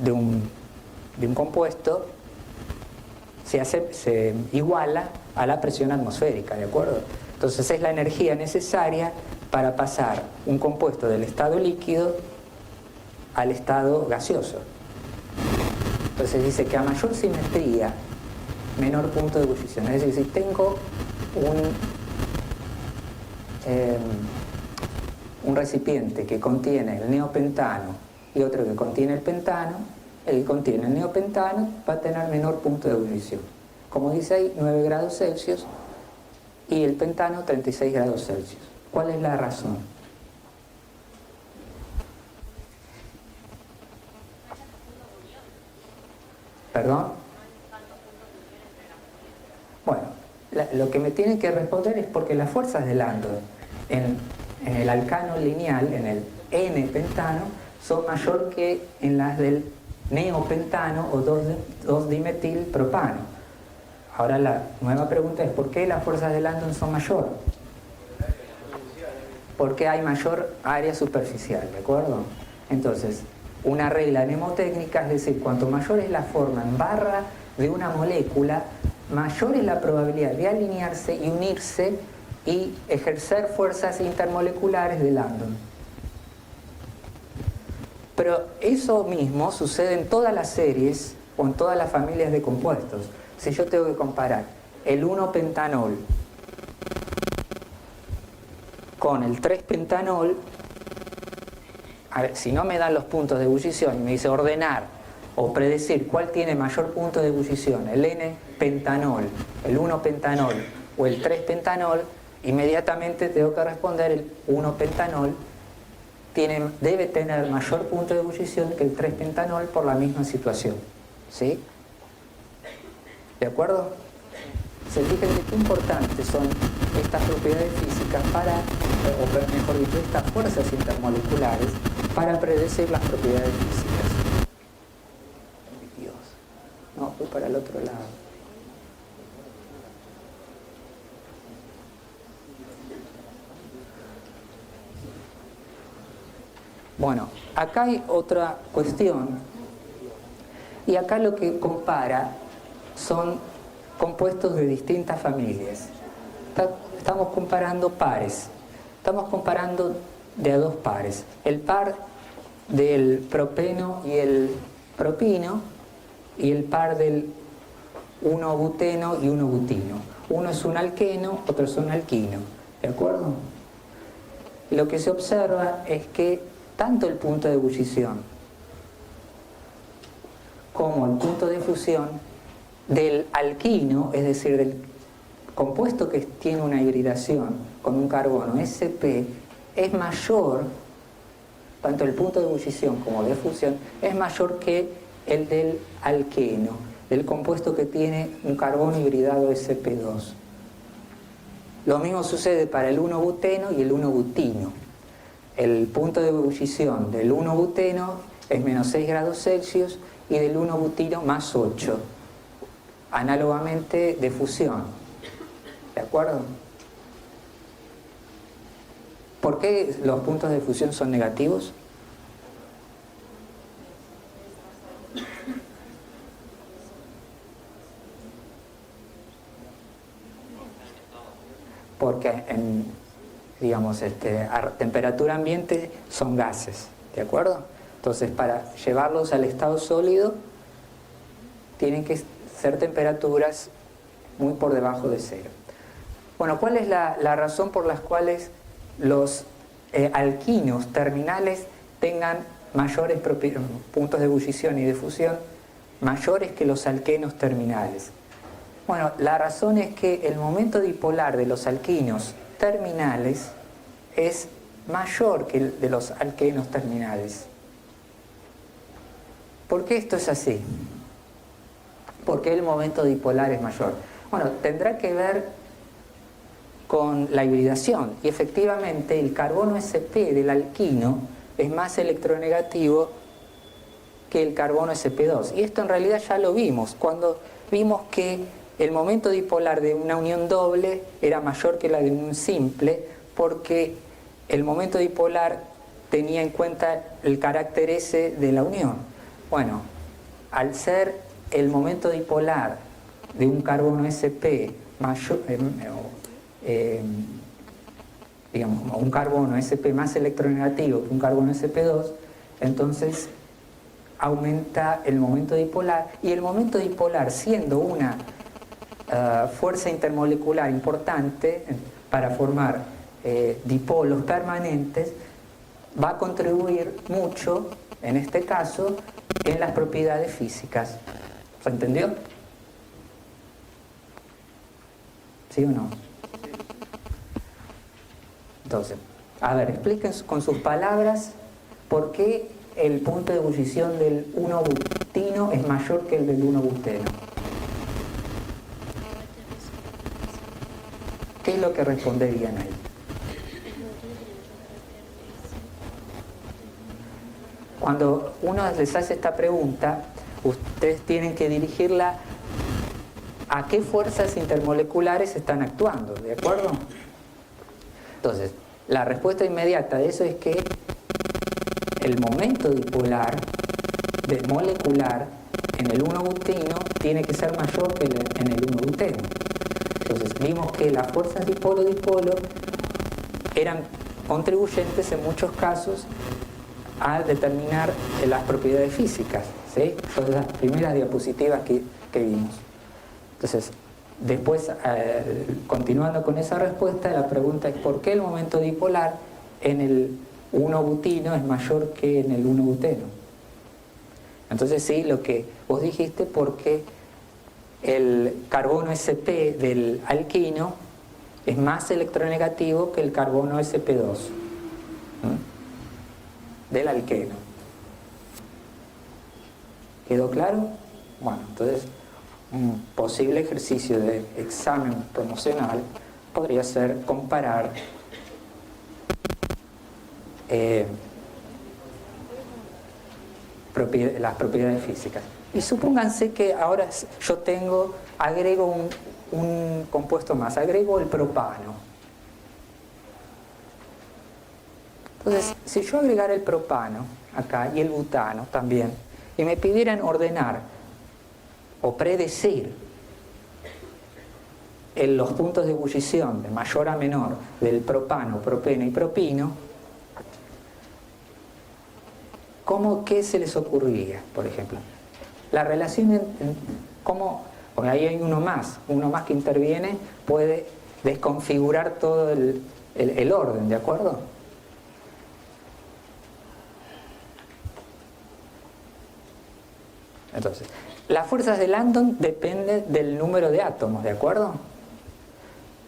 de un compuesto se iguala a la presión atmosférica, ¿de acuerdo? Entonces es la energía necesaria para pasar un compuesto del estado líquido al estado gaseoso. Entonces dice que a mayor simetría, menor punto de ebullición. Es decir, si tengo un recipiente que contiene el neopentano y otro que contiene el pentano, el que contiene el neopentano va a tener menor punto de ebullición. Como dice ahí, 9 grados Celsius y el pentano 36 grados Celsius. ¿Cuál es la razón? ¿Perdón? Bueno, lo que me tienen que responder es porque las fuerzas de Landon en el alcano lineal, en el N-pentano, son mayor que en las del neopentano o 2-dimetilpropano. Ahora la nueva pregunta es ¿por qué las fuerzas de Landon son mayor? Porque hay mayor área superficial, ¿de acuerdo? Entonces, una regla mnemotécnica es decir, cuanto mayor es la forma en barra de una molécula, mayor es la probabilidad de alinearse y unirse y ejercer fuerzas intermoleculares de Landon. Pero eso mismo sucede en todas las series o en todas las familias de compuestos. Si yo tengo que comparar el 1-pentanol con el 3-pentanol, a ver, si no me dan los puntos de ebullición y me dice ordenar o predecir cuál tiene mayor punto de ebullición, el N-pentanol, el 1-pentanol o el 3-pentanol, inmediatamente tengo que responder el 1-pentanol debe tener mayor punto de ebullición que el 3-pentanol por la misma situación. ¿Sí? ¿De acuerdo? Se fijan de qué importantes son estas propiedades físicas para, o mejor dicho, estas fuerzas intermoleculares para predecir las propiedades físicas. Ay, Dios. No, fui para el otro lado. Bueno, acá hay otra cuestión y acá lo que compara son compuestos de distintas familias. Estamos comparando pares, estamos comparando de a dos pares, el par del propeno y el propino y el par del 1-buteno y 1-butino. Uno es un alqueno, otro es un alquino, ¿de acuerdo? Lo que se observa es que tanto el punto de ebullición como el punto de fusión del alquino, es decir, del compuesto que tiene una hibridación con un carbono Sp, es mayor, tanto el punto de ebullición como de fusión, es mayor que el del alqueno, del compuesto que tiene un carbono hibridado Sp2. Lo mismo sucede para el 1-buteno y el 1-butino. El punto de ebullición del 1-buteno es menos 6 grados Celsius y del 1-butino más 8. Análogamente de fusión. ¿De acuerdo? ¿Por qué los puntos de fusión son negativos? Porque a temperatura ambiente son gases, ¿de acuerdo? Entonces, para llevarlos al estado sólido, tienen que ser temperaturas muy por debajo de cero. Bueno, ¿cuál es la razón por las cuales los alquinos terminales tengan mayores puntos de ebullición y de fusión mayores que los alquenos terminales? Bueno, la razón es que el momento dipolar de los alquinos terminales es mayor que el de los alquenos terminales. ¿Por qué esto es así? ¿Por qué el momento dipolar es mayor? Bueno, tendrá que ver con la hibridación. Y efectivamente el carbono sp del alquino es más electronegativo que el carbono sp2. Y esto en realidad ya lo vimos, cuando vimos que el momento dipolar de una unión doble era mayor que la de un simple, porque el momento dipolar tenía en cuenta el carácter S de la unión. Bueno, al ser el momento dipolar de un carbono sp mayor, digamos, un carbono sp más electronegativo que un carbono sp2, entonces aumenta el momento dipolar, y el momento dipolar, siendo una fuerza intermolecular importante para formar dipolos permanentes, va a contribuir mucho, en este caso, en las propiedades físicas. ¿Se entendió? ¿Sí o no? Entonces, a ver, expliquen con sus palabras por qué el punto de ebullición del 1-butino es mayor que el del 1-buteno. ¿Qué es lo que responderían ahí? Cuando uno les hace esta pregunta, ustedes tienen que dirigirla a qué fuerzas intermoleculares están actuando, ¿de acuerdo? Entonces, la respuesta inmediata de eso es que el momento dipolar molecular en el 1-buteno tiene que ser mayor que en el 1-buteno. Entonces, vimos que las fuerzas dipolo-dipolo eran contribuyentes en muchos casos a determinar las propiedades físicas, ¿sí? Son las primeras diapositivas que vimos. Entonces, después, continuando con esa respuesta, la pregunta es ¿por qué el momento dipolar en el 1-butino es mayor que en el 1-buteno? Entonces sí, lo que vos dijiste, porque el carbono sp del alquino es más electronegativo que el carbono sp2 del alqueno. ¿Quedó claro? Bueno, entonces un posible ejercicio de examen promocional podría ser comparar las propiedades físicas. Y supónganse que ahora yo agrego un compuesto más, agrego el propano. Entonces, si yo agregara el propano acá y el butano también, y me pidieran ordenar o predecir los puntos de ebullición de mayor a menor del propano, propeno y propino, ¿qué se les ocurriría, por ejemplo? La relación porque ahí hay uno más que interviene, puede desconfigurar todo el orden, ¿de acuerdo? Entonces, las fuerzas de Landon dependen del número de átomos, ¿de acuerdo?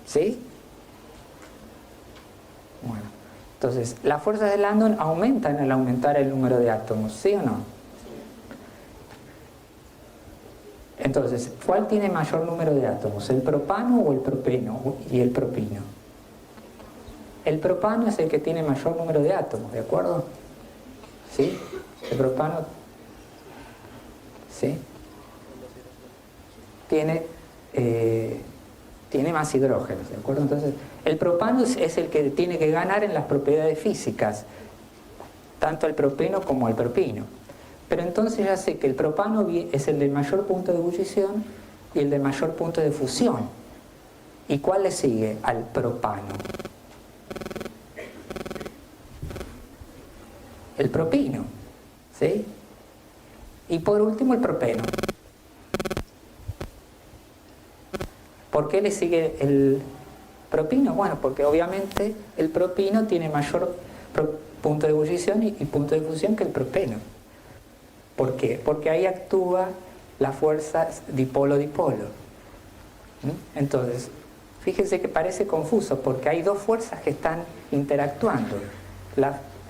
¿Sí? Bueno, entonces, las fuerzas de Landon aumentan al aumentar el número de átomos, ¿sí o no? Entonces, ¿cuál tiene mayor número de átomos? ¿El propano o el propeno y el propino? El propano es el que tiene mayor número de átomos, ¿de acuerdo? ¿Sí? El propano, ¿sí? Tiene más hidrógenos, ¿de acuerdo? Entonces, el propano es el que tiene que ganar en las propiedades físicas, tanto el propeno como el propino. Pero entonces ya sé que el propano es el de mayor punto de ebullición y el de mayor punto de fusión. ¿Y cuál le sigue al propano? El propino, ¿sí? Y por último el propeno. ¿Por qué le sigue el propino? Bueno, porque obviamente el propino tiene mayor punto de ebullición y punto de fusión que el propeno. ¿Por qué? Porque ahí actúa la fuerza dipolo-dipolo. Entonces, fíjense que parece confuso porque hay dos fuerzas que están interactuando.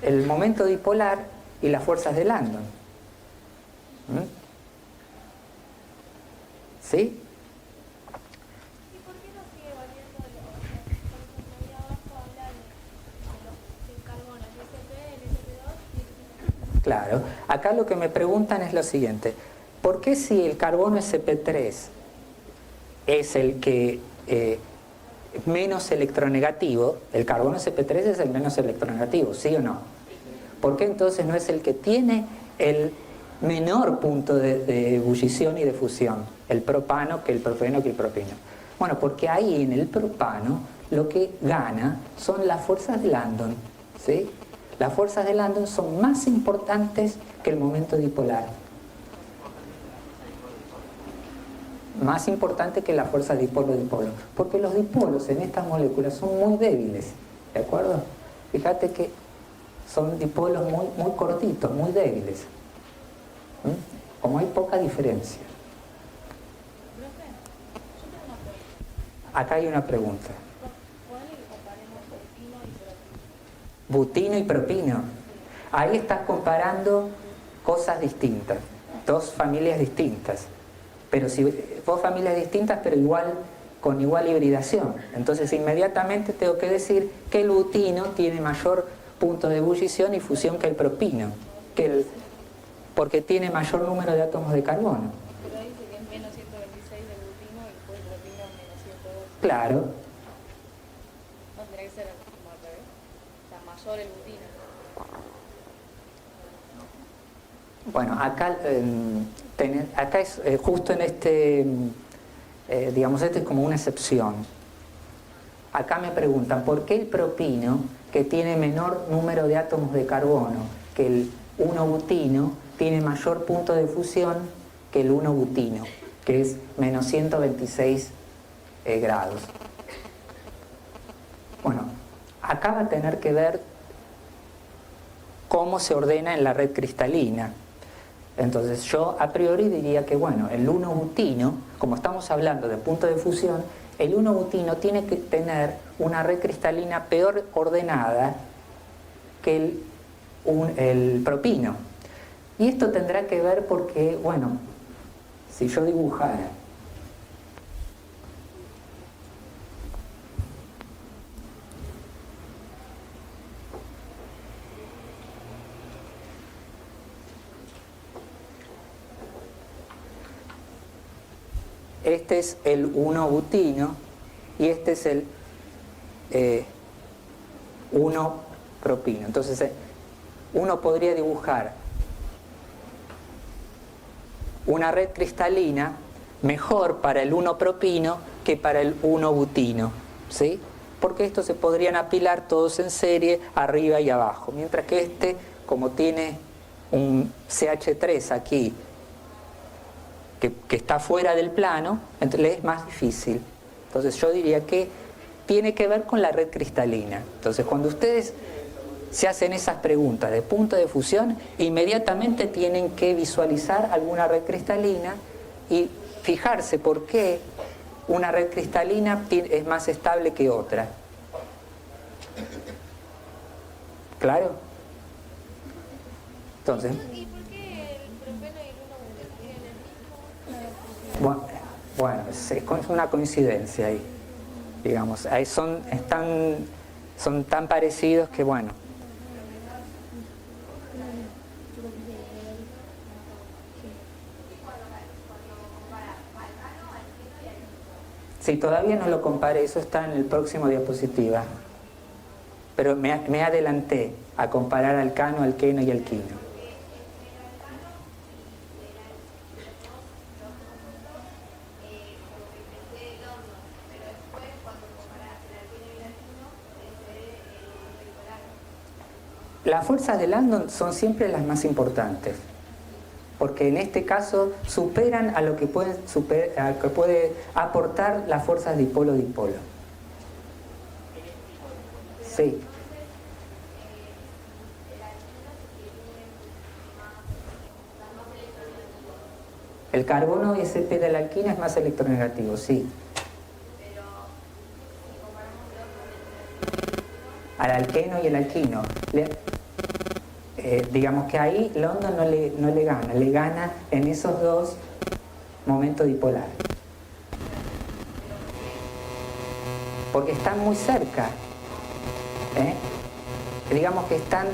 El momento dipolar y las fuerzas de Landon. ¿Sí? Claro. Acá lo que me preguntan es lo siguiente. ¿Por qué si el carbono Sp3 es el que menos electronegativo, el carbono Sp3 es el menos electronegativo, ¿sí o no? ¿Por qué entonces no es el que tiene el menor punto de ebullición y de fusión, el propano, que el propeno, que el propino? Bueno, porque ahí en el propano lo que gana son las fuerzas de Landon, ¿sí? Las fuerzas de Landon son más importantes que el momento dipolar. Más importante que las fuerzas dipolo-dipolo. Porque los dipolos en estas moléculas son muy débiles, ¿de acuerdo? Fíjate que son dipolos muy cortitos, muy débiles. Como hay poca diferencia. Acá hay una pregunta. Butino y propino. Ahí estás comparando cosas distintas, dos familias distintas. Pero si dos familias distintas, pero con igual hibridación. Entonces inmediatamente tengo que decir que el butino tiene mayor punto de ebullición y fusión que el propino, porque tiene mayor número de átomos de carbono. Pero dice que es menos 126 del butino y después el propino menos 102. Claro. No tendría que ser como al revés. O sea, mayor el butino. Bueno, acá es justo en este, digamos, este es como una excepción. Acá me preguntan, ¿por qué el propino, que tiene menor número de átomos de carbono que el 1-butino, tiene mayor punto de fusión que el 1-butino, que es menos 126 grados? Bueno, acá va a tener que ver cómo se ordena en la red cristalina. Entonces yo a priori diría que, bueno, el 1-butino, como estamos hablando de punto de fusión, el 1-butino tiene que tener una red cristalina peor ordenada que el propino. Y esto tendrá que ver porque, bueno, si yo dibujara este es el 1-butino y este es el 1-propino. Entonces uno podría dibujar una red cristalina mejor para el 1-propino que para el 1-butino, ¿sí? Porque estos se podrían apilar todos en serie arriba y abajo, mientras que este, como tiene un CH3 aquí que está fuera del plano, entonces es más difícil. Entonces yo diría que tiene que ver con la red cristalina. Entonces cuando ustedes se hacen esas preguntas de punto de fusión, inmediatamente tienen que visualizar alguna red cristalina y fijarse por qué una red cristalina es más estable que otra. ¿Claro? Entonces, ¿Y por qué el propeno y el 1-buteno tienen el mismo? bueno, es una coincidencia ahí, digamos, ahí son tan parecidos que, bueno. Sí, todavía no lo comparé, eso está en el próximo diapositiva. Pero me adelanté a comparar alcano, alqueno y alquino. Las fuerzas de Landon son siempre las más importantes, porque en este caso superan a lo que puede aportar las fuerzas dipolo-dipolo. Sí. El carbono Sp de la alquina es más electronegativo, sí. Al alqueno y el alquino. Digamos que ahí Landon no le gana, le gana en esos dos momentos dipolares. Porque están muy cerca. Digamos que están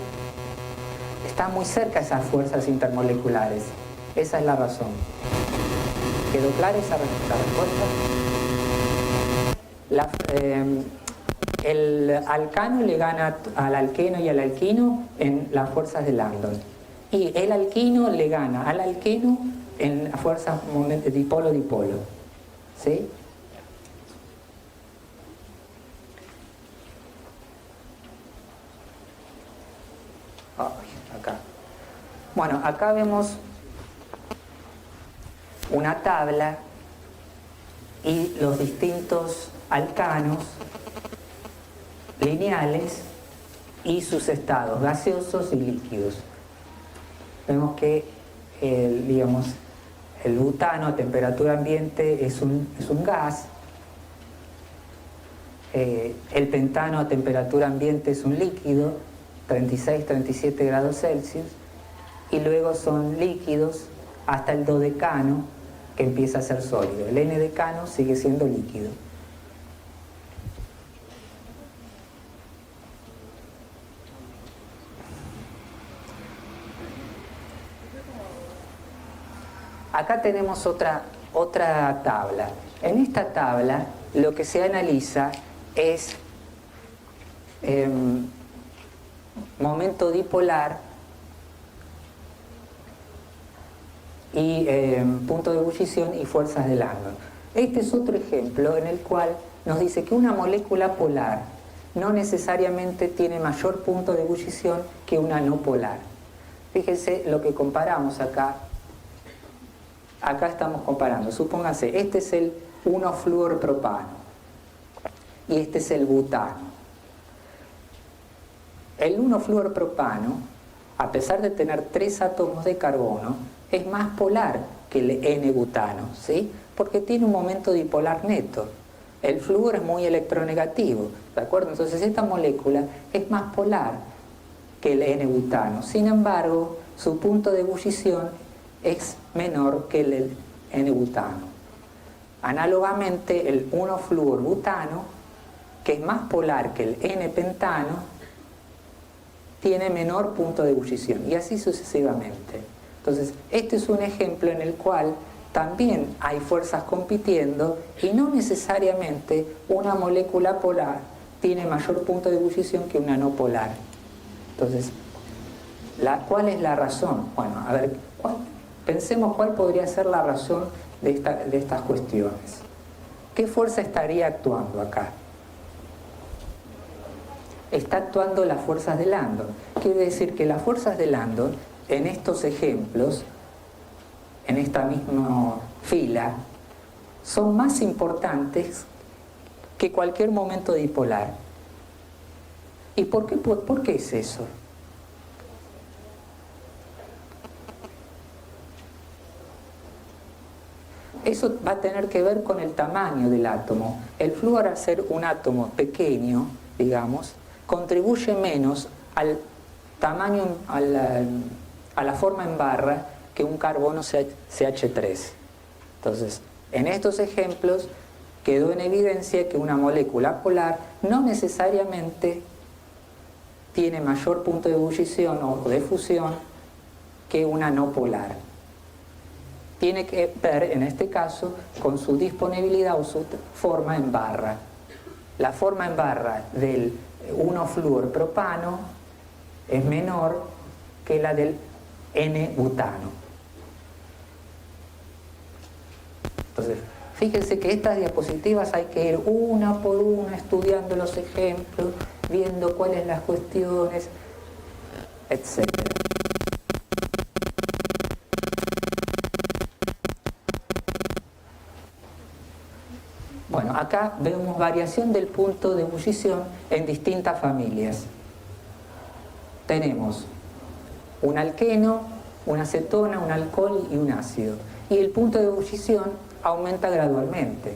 está muy cerca a esas fuerzas intermoleculares. Esa es la razón. ¿Quedó clara esa respuesta? El alcano le gana al alqueno y al alquino en las fuerzas de Landon. Y el alquino le gana al alqueno en las fuerzas dipolo-dipolo. ¿Sí? Acá. Bueno, acá vemos una tabla y los distintos alcanos lineales y sus estados, gaseosos y líquidos. Vemos que digamos, el butano a temperatura ambiente es un gas, el pentano a temperatura ambiente es un líquido, 36-37 grados Celsius, y luego son líquidos hasta el dodecano, que empieza a ser sólido. El n-decano sigue siendo líquido. Acá tenemos otra tabla. En esta tabla lo que se analiza es momento dipolar y punto de ebullición y fuerzas de Landon. Este es otro ejemplo en el cual nos dice que una molécula polar no necesariamente tiene mayor punto de ebullición que una no polar. Fíjense lo que comparamos acá. Acá estamos comparando. Supónganse, este es el 1-fluorpropano y este es el butano. El 1-fluorpropano, a pesar de tener 3 átomos de carbono, es más polar que el N-butano, ¿sí? Porque tiene un momento dipolar neto. El flúor es muy electronegativo, ¿de acuerdo? Entonces esta molécula es más polar que el N-butano. Sin embargo, su punto de ebullición es menor que el N-butano. Análogamente, el 1-fluorbutano, que es más polar que el N-pentano, tiene menor punto de ebullición, y así sucesivamente. Entonces, este es un ejemplo en el cual también hay fuerzas compitiendo y no necesariamente una molécula polar tiene mayor punto de ebullición que una no polar. Entonces, ¿cuál es la razón? Bueno, a ver, pensemos cuál podría ser la razón de estas cuestiones. ¿Qué fuerza estaría actuando acá? Está actuando las fuerzas de Landon. Quiere decir que las fuerzas de Landon, en estos ejemplos, en esta misma fila, son más importantes que cualquier momento dipolar. ¿Y por qué es eso? Eso va a tener que ver con el tamaño del átomo. El flúor, al ser un átomo pequeño, digamos, contribuye menos al tamaño, a la forma en barra que un carbono CH3. Entonces, en estos ejemplos quedó en evidencia que una molécula polar no necesariamente tiene mayor punto de ebullición o de fusión que una no polar. Tiene que ver, en este caso, con su disponibilidad o su forma en barra. La forma en barra del 1-fluorpropano es menor que la del N-butano. Entonces, fíjense que estas diapositivas hay que ir una por una estudiando los ejemplos, viendo cuáles son las cuestiones, etc. Bueno, acá vemos variación del punto de ebullición en distintas familias. Tenemos un alqueno, una acetona, un alcohol y un ácido. Y el punto de ebullición aumenta gradualmente.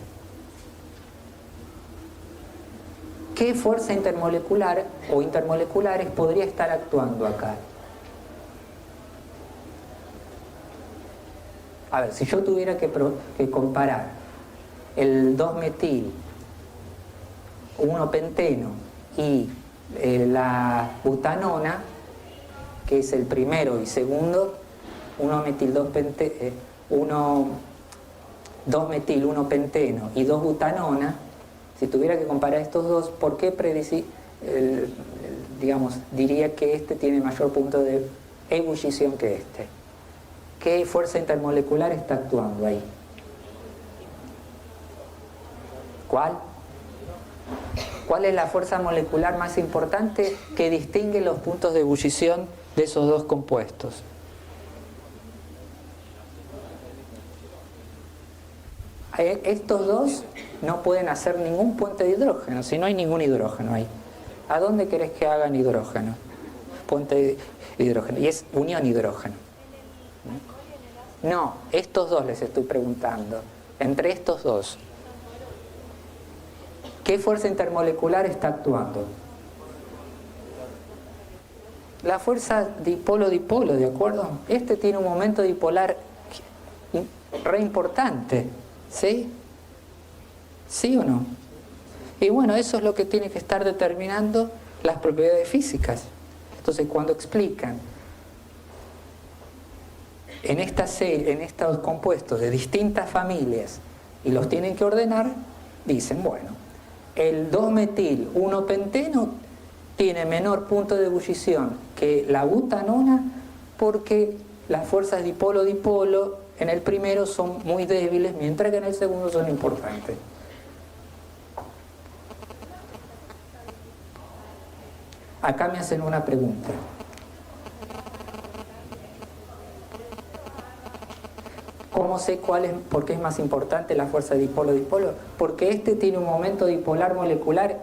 ¿Qué fuerza intermolecular o intermoleculares podría estar actuando acá? A ver, si yo tuviera que comparar el 2-metil, 1-penteno y la butanona, que es el primero y segundo, 2-metil, 1-penteno y 2-butanona. Si tuviera que comparar estos dos, ¿por qué diría que este tiene mayor punto de ebullición que este? ¿Qué fuerza intermolecular está actuando ahí? ¿Cuál? ¿Cuál es la fuerza molecular más importante que distingue los puntos de ebullición de esos dos compuestos? Estos dos no pueden hacer ningún puente de hidrógeno, si no hay ningún hidrógeno ahí. ¿A dónde querés que hagan hidrógeno? Puente de hidrógeno. Y es unión hidrógeno. No, estos dos les estoy preguntando. Entre estos dos, ¿qué fuerza intermolecular está actuando? La fuerza dipolo-dipolo, ¿de acuerdo? Este tiene un momento dipolar re importante, ¿sí? ¿Sí o no? Y bueno, eso es lo que tiene que estar determinando las propiedades físicas. Entonces, cuando explican en esta serie, en estos compuestos de distintas familias y los tienen que ordenar, dicen, bueno, el 2-metil 1-penteno tiene menor punto de ebullición que la butanona porque las fuerzas dipolo-dipolo en el primero son muy débiles, mientras que en el segundo son importantes. Acá me hacen una pregunta. ¿Cómo sé por qué es más importante la fuerza dipolo-dipolo? Porque este tiene un momento dipolar molecular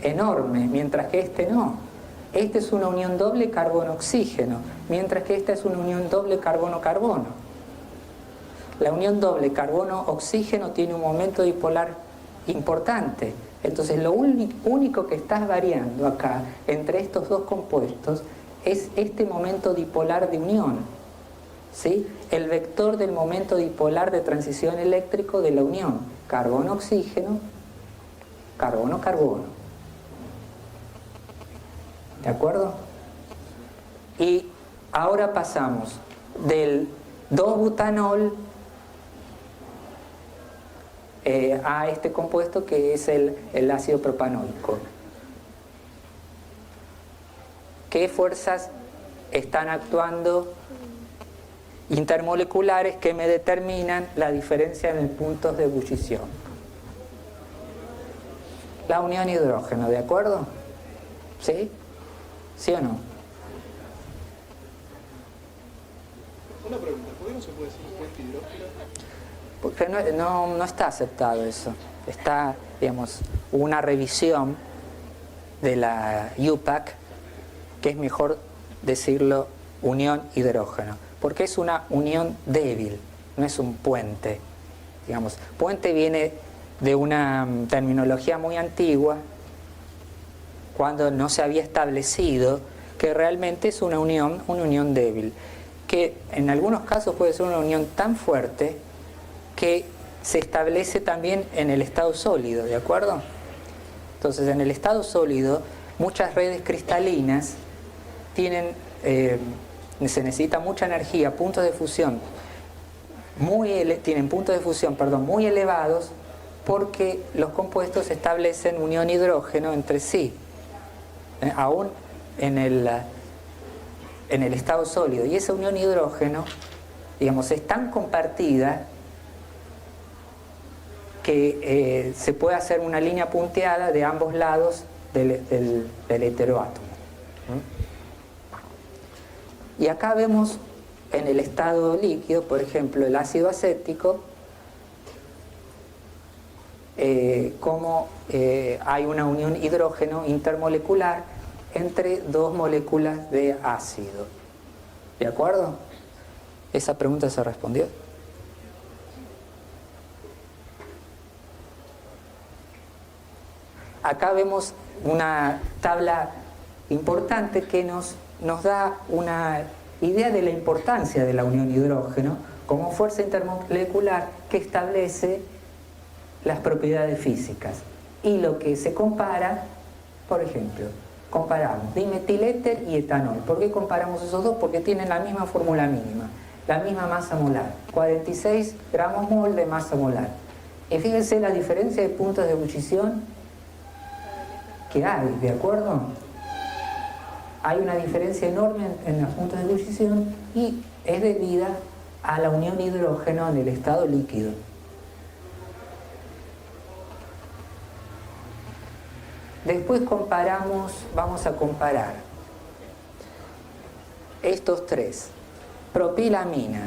enorme, mientras que este no. Este es una unión doble carbono-oxígeno, mientras que esta es una unión doble carbono-carbono. La unión doble carbono-oxígeno tiene un momento dipolar importante. Entonces lo único que está variando acá entre estos dos compuestos es este momento dipolar de unión, ¿sí? El vector del momento dipolar de transición eléctrico de la unión carbono-oxígeno, carbono-carbono. ¿De acuerdo? Y ahora pasamos del 2-butanol a este compuesto que es el ácido propanoico. ¿Qué fuerzas están actuando intermoleculares que me determinan la diferencia en puntos de ebullición? La unión hidrógeno, ¿de acuerdo? ¿Sí? ¿Sí o no? Una pregunta, ¿por qué no se puede decir puente hidrógeno? Porque no está aceptado eso. Está, digamos, una revisión de la UPAC que es mejor decirlo unión hidrógeno, porque es una unión débil, no es un puente. Digamos, puente viene de una terminología muy antigua, cuando no se había establecido que realmente es una unión débil, que en algunos casos puede ser una unión tan fuerte que se establece también en el estado sólido, ¿de acuerdo? Entonces, en el estado sólido, muchas redes cristalinas se necesita mucha energía, puntos de fusión, tienen puntos de fusión, muy elevados, porque los compuestos establecen unión hidrógeno entre sí, aún en el estado sólido. Y esa unión hidrógeno, digamos, es tan compartida que se puede hacer una línea punteada de ambos lados del heteroátomo. Y acá vemos en el estado líquido, por ejemplo, el ácido acético, cómo hay una unión hidrógeno intermolecular entre dos moléculas de ácido. ¿De acuerdo? ¿Esa pregunta se respondió? Acá vemos una tabla importante que nos da una idea de la importancia de la unión hidrógeno como fuerza intermolecular que establece las propiedades físicas. Y lo que se compara, por ejemplo, Comparamos dimetiléter y etanol. ¿Por qué comparamos esos dos? Porque tienen la misma fórmula mínima, la misma masa molar, 46 gramos mol de masa molar. Y fíjense la diferencia de puntos de ebullición que hay, ¿de acuerdo? Hay una diferencia enorme en los puntos de ebullición y es debida a la unión hidrógeno en el estado líquido. Después vamos a comparar estos tres. Propilamina,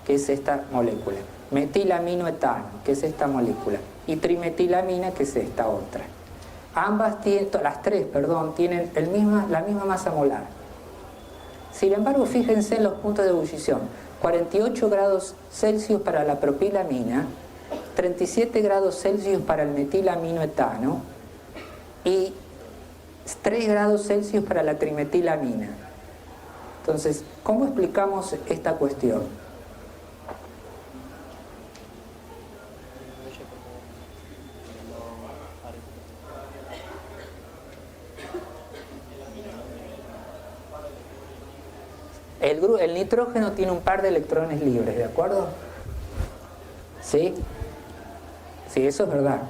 que es esta molécula, metilaminoetano, que es esta molécula, y trimetilamina, que es esta otra. Las tres, tienen la misma masa molar. Sin embargo, fíjense en los puntos de ebullición. 48 grados Celsius para la propilamina, 37 grados Celsius para el metilaminoetano y 3 grados Celsius para la trimetilamina. Entonces, ¿cómo explicamos esta cuestión? El nitrógeno tiene un par de electrones libres, ¿de acuerdo? ¿Sí? Sí, eso es verdad.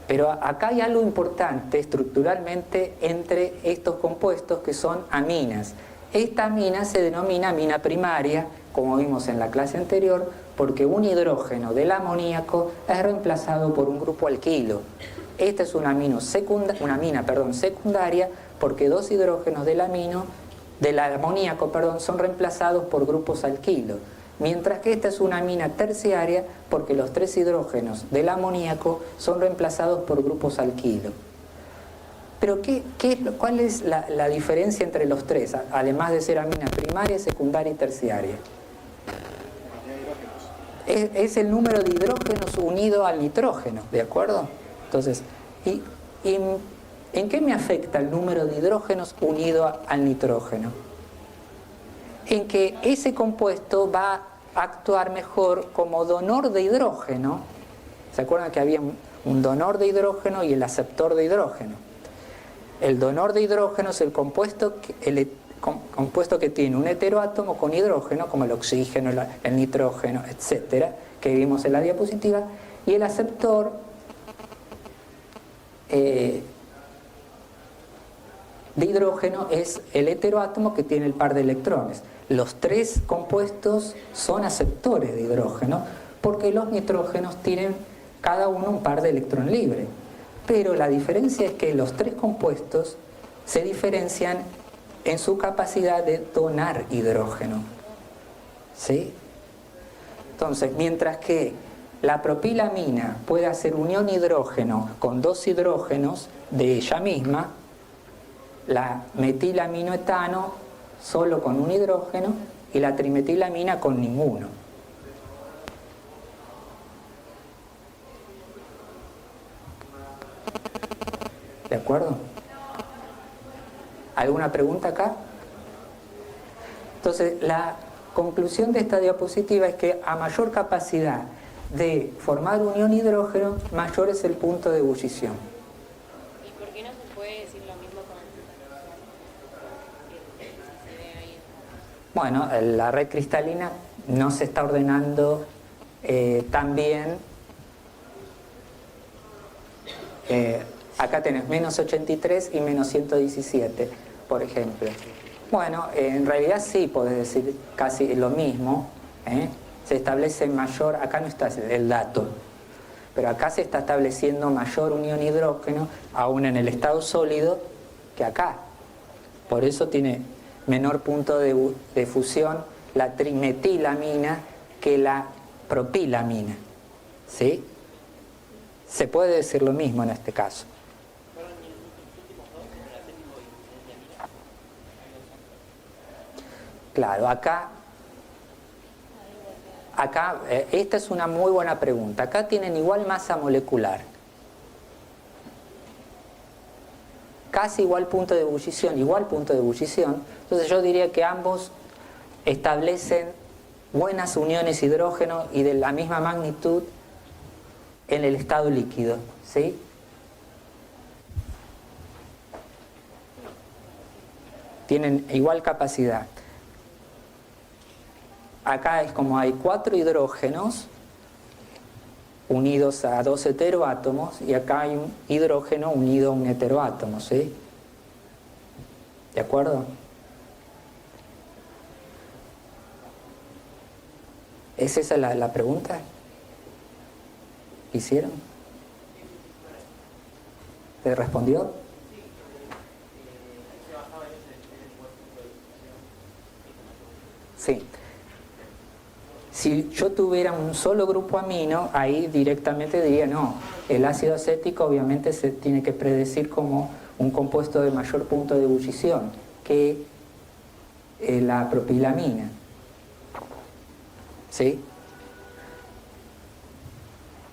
Pero acá hay algo importante estructuralmente entre estos compuestos que son aminas. Esta amina se denomina amina primaria, como vimos en la clase anterior, porque un hidrógeno del amoníaco es reemplazado por un grupo alquilo. Esta es una amina secundaria porque dos hidrógenos del amoníaco son reemplazados por grupos alquilo. Mientras que esta es una amina terciaria porque los tres hidrógenos del amoníaco son reemplazados por grupos alquilo. Pero ¿cuál es la diferencia entre los tres, además de ser amina primaria, secundaria y terciaria? Es el número de hidrógenos unido al nitrógeno, ¿de acuerdo? Entonces, ¿en qué me afecta el número de hidrógenos unido al nitrógeno? En que ese compuesto va a actuar mejor como donor de hidrógeno. ¿Se acuerdan que había un donor de hidrógeno y el aceptor de hidrógeno? El donor de hidrógeno es el compuesto que tiene un heteroátomo con hidrógeno, como el oxígeno, el nitrógeno, etcétera, que vimos en la diapositiva, y el aceptor de hidrógeno es el heteroátomo que tiene el par de electrones. Los tres compuestos son aceptores de hidrógeno porque los nitrógenos tienen cada uno un par de electrón libre. Pero la diferencia es que los tres compuestos se diferencian en su capacidad de donar hidrógeno. ¿Sí? Entonces, mientras que la propilamina puede hacer unión hidrógeno con dos hidrógenos de ella misma, la metilaminoetano solo con un hidrógeno y la trimetilamina con ninguno. ¿De acuerdo? ¿Alguna pregunta acá? Entonces, la conclusión de esta diapositiva es que a mayor capacidad de formar unión hidrógeno, mayor es el punto de ebullición. ¿Y por qué no se puede decir lo mismo con el que se ve ahí? Bueno, la red cristalina no se está ordenando tan bien. Acá tenés menos 83 y menos 117, por ejemplo. Bueno, en realidad sí podés decir casi lo mismo, Se establece mayor, acá no está el dato, pero acá se está estableciendo mayor unión hidrógeno aún en el estado sólido que acá. Por eso tiene menor punto de fusión la trimetilamina que la propilamina. ¿Sí? Se puede decir lo mismo en este caso. Claro, acá, esta es una muy buena pregunta. Acá tienen igual masa molecular, casi igual punto de ebullición, entonces yo diría que ambos establecen buenas uniones hidrógeno y de la misma magnitud en el estado líquido, ¿sí? Tienen igual capacidad. Acá es como hay 4 hidrógenos unidos a 2 heteroátomos y acá hay un hidrógeno unido a un heteroátomo, ¿sí? ¿De acuerdo? ¿Es esa la pregunta? ¿Hicieron? ¿Te respondió? Sí. Si yo tuviera un solo grupo amino, ahí directamente diría no, el ácido acético obviamente se tiene que predecir como un compuesto de mayor punto de ebullición que la propilamina. ¿Sí?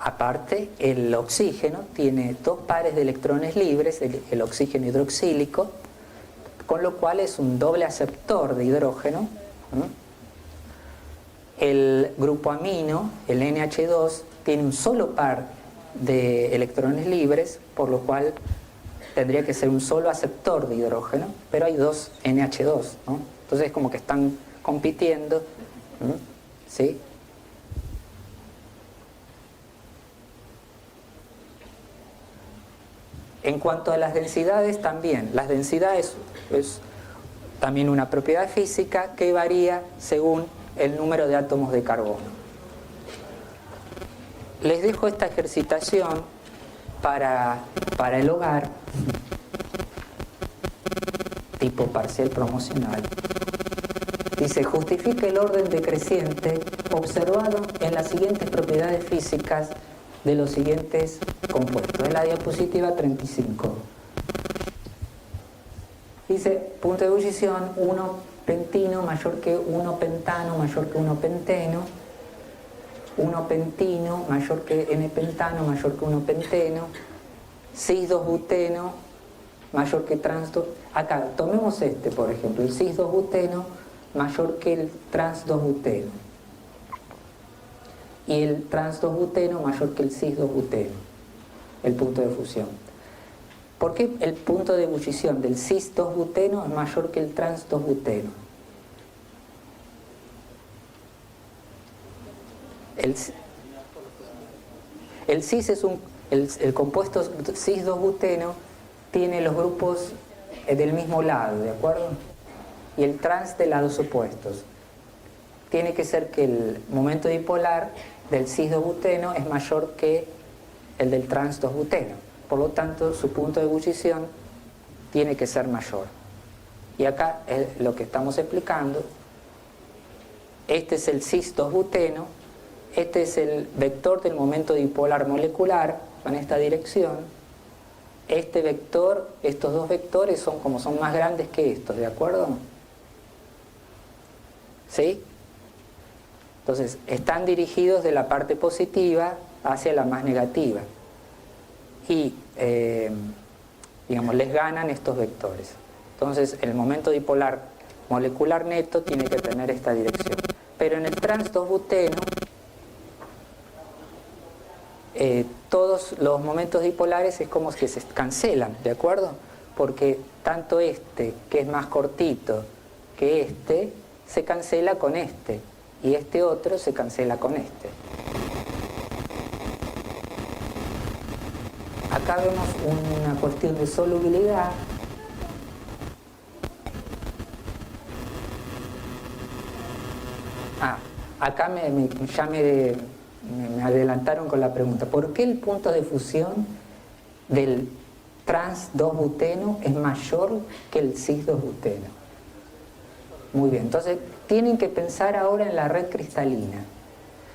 Aparte, el oxígeno tiene 2 pares de electrones libres, el oxígeno hidroxílico, con lo cual es un doble aceptor de hidrógeno. El grupo amino, el NH2, tiene un solo par de electrones libres, por lo cual tendría que ser un solo aceptor de hidrógeno, pero hay 2 NH2, ¿no? Entonces es como que están compitiendo, ¿sí? En cuanto a las densidades también, las densidades es también una propiedad física que varía según el número de átomos de carbono. Les dejo esta ejercitación para el hogar, tipo parcial promocional. Dice, justifica el orden decreciente observado en las siguientes propiedades físicas de los siguientes compuestos. En la diapositiva 35. Dice, punto de ebullición, 1 pentino mayor que 1 pentano mayor que 1 penteno, 1 pentino mayor que n pentano mayor que 1 penteno, cis 2 buteno mayor que trans 2. Acá, tomemos este, por ejemplo, el cis 2 buteno mayor que el trans 2 buteno. Y el trans 2 buteno mayor que el cis 2 buteno, el punto de fusión. ¿Por qué el punto de ebullición del cis 2 buteno es mayor que el trans 2 buteno? El cis es el compuesto cis 2 buteno tiene los grupos del mismo lado, ¿de acuerdo? Y el trans de lados opuestos. Tiene que ser que el momento dipolar del cis 2 buteno es mayor que el del trans 2 buteno. Por lo tanto, su punto de ebullición tiene que ser mayor. Y acá es lo que estamos explicando. Este es el cis 2 buteno. Este es el vector del momento dipolar molecular en esta dirección. Este vector, estos dos vectores son más grandes que estos, ¿de acuerdo? ¿Sí? Entonces, están dirigidos de la parte positiva hacia la más negativa. Y, digamos, les ganan estos vectores. Entonces, el momento dipolar molecular neto tiene que tener esta dirección. Pero en el trans 2 buteno, todos los momentos dipolares es como que se cancelan, ¿de acuerdo? Porque tanto este, que es más cortito que este, se cancela con este. Y este otro se cancela con este. Acá vemos una cuestión de solubilidad. Acá ya me adelantaron con la pregunta. ¿Por qué el punto de fusión del trans 2 buteno es mayor que el cis 2 buteno? Muy bien, entonces tienen que pensar ahora en la red cristalina.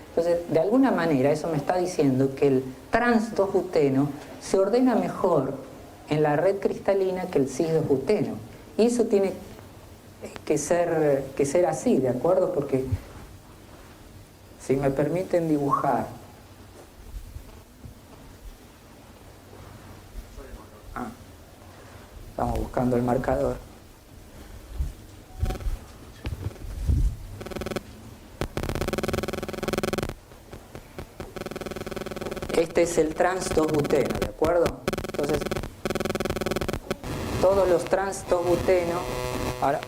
Entonces, de alguna manera eso me está diciendo que el trans 2 buteno se ordena mejor en la red cristalina que el cis 2 buteno. Y eso tiene que ser así, ¿de acuerdo? Porque si me permiten dibujar. Estamos buscando el marcador. este es el trans 2-buteno, ¿de acuerdo? Entonces, todos los trans 2-buteno, ahora,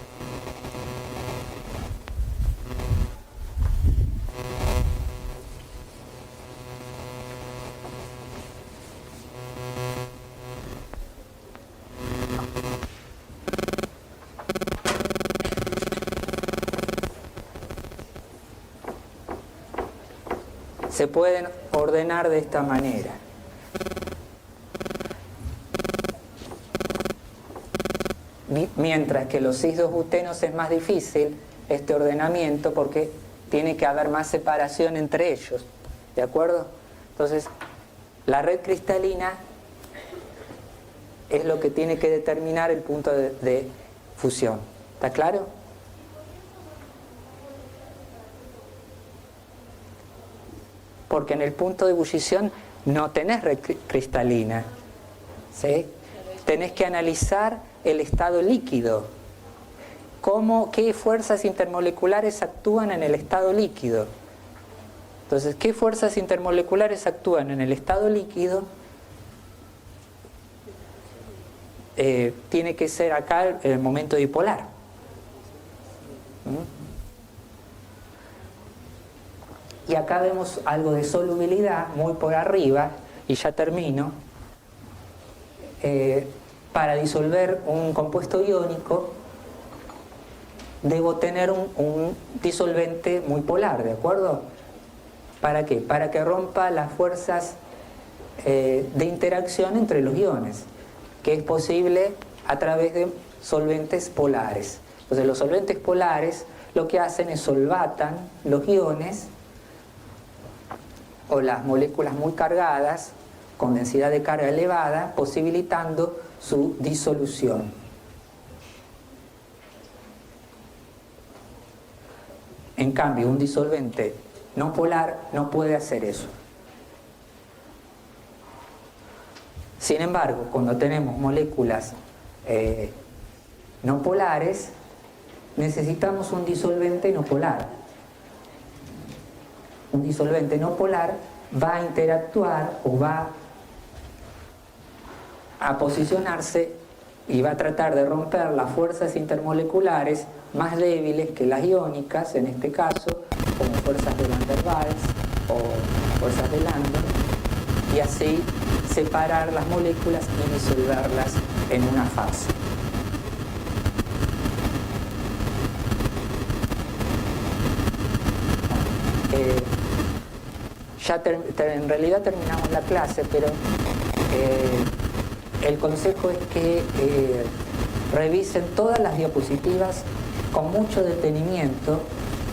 se pueden ordenar de esta manera. Mientras que los cis-2-butenos es más difícil este ordenamiento porque tiene que haber más separación entre ellos, ¿de acuerdo? Entonces, la red cristalina es lo que tiene que determinar el punto de fusión. ¿Está claro? Porque en el punto de ebullición no tenés red cristalina, ¿sí? Tenés que analizar el estado líquido. ¿Qué fuerzas intermoleculares actúan en el estado líquido? Entonces, ¿qué fuerzas intermoleculares actúan en el estado líquido? Tiene que ser acá el momento dipolar. Y acá vemos algo de solubilidad muy por arriba, y ya termino. Para disolver un compuesto iónico, debo tener un disolvente muy polar, ¿de acuerdo? ¿Para qué? Para que rompa las fuerzas de interacción entre los iones, que es posible a través de solventes polares. Entonces, los solventes polares lo que hacen es solvatan los iones o las moléculas muy cargadas con densidad de carga elevada, posibilitando su disolución. En cambio, un disolvente no polar no puede hacer eso. Sin embargo, cuando tenemos moléculas no polares, necesitamos un disolvente no polar. Un disolvente no polar va a interactuar o va a posicionarse y va a tratar de romper las fuerzas intermoleculares más débiles que las iónicas, en este caso, como fuerzas de Van der Waals o fuerzas de Landon, y así separar las moléculas y disolverlas en una fase. En realidad terminamos la clase, pero el consejo es que revisen todas las diapositivas con mucho detenimiento,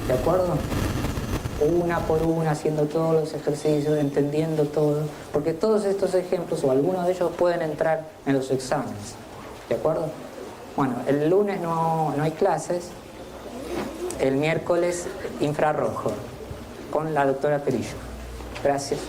¿de acuerdo? Una por una, haciendo todos los ejercicios, entendiendo todo, porque todos estos ejemplos o algunos de ellos pueden entrar en los exámenes, ¿de acuerdo? Bueno, el lunes no hay clases, el miércoles infrarrojo con la doctora Perillo. Gracias.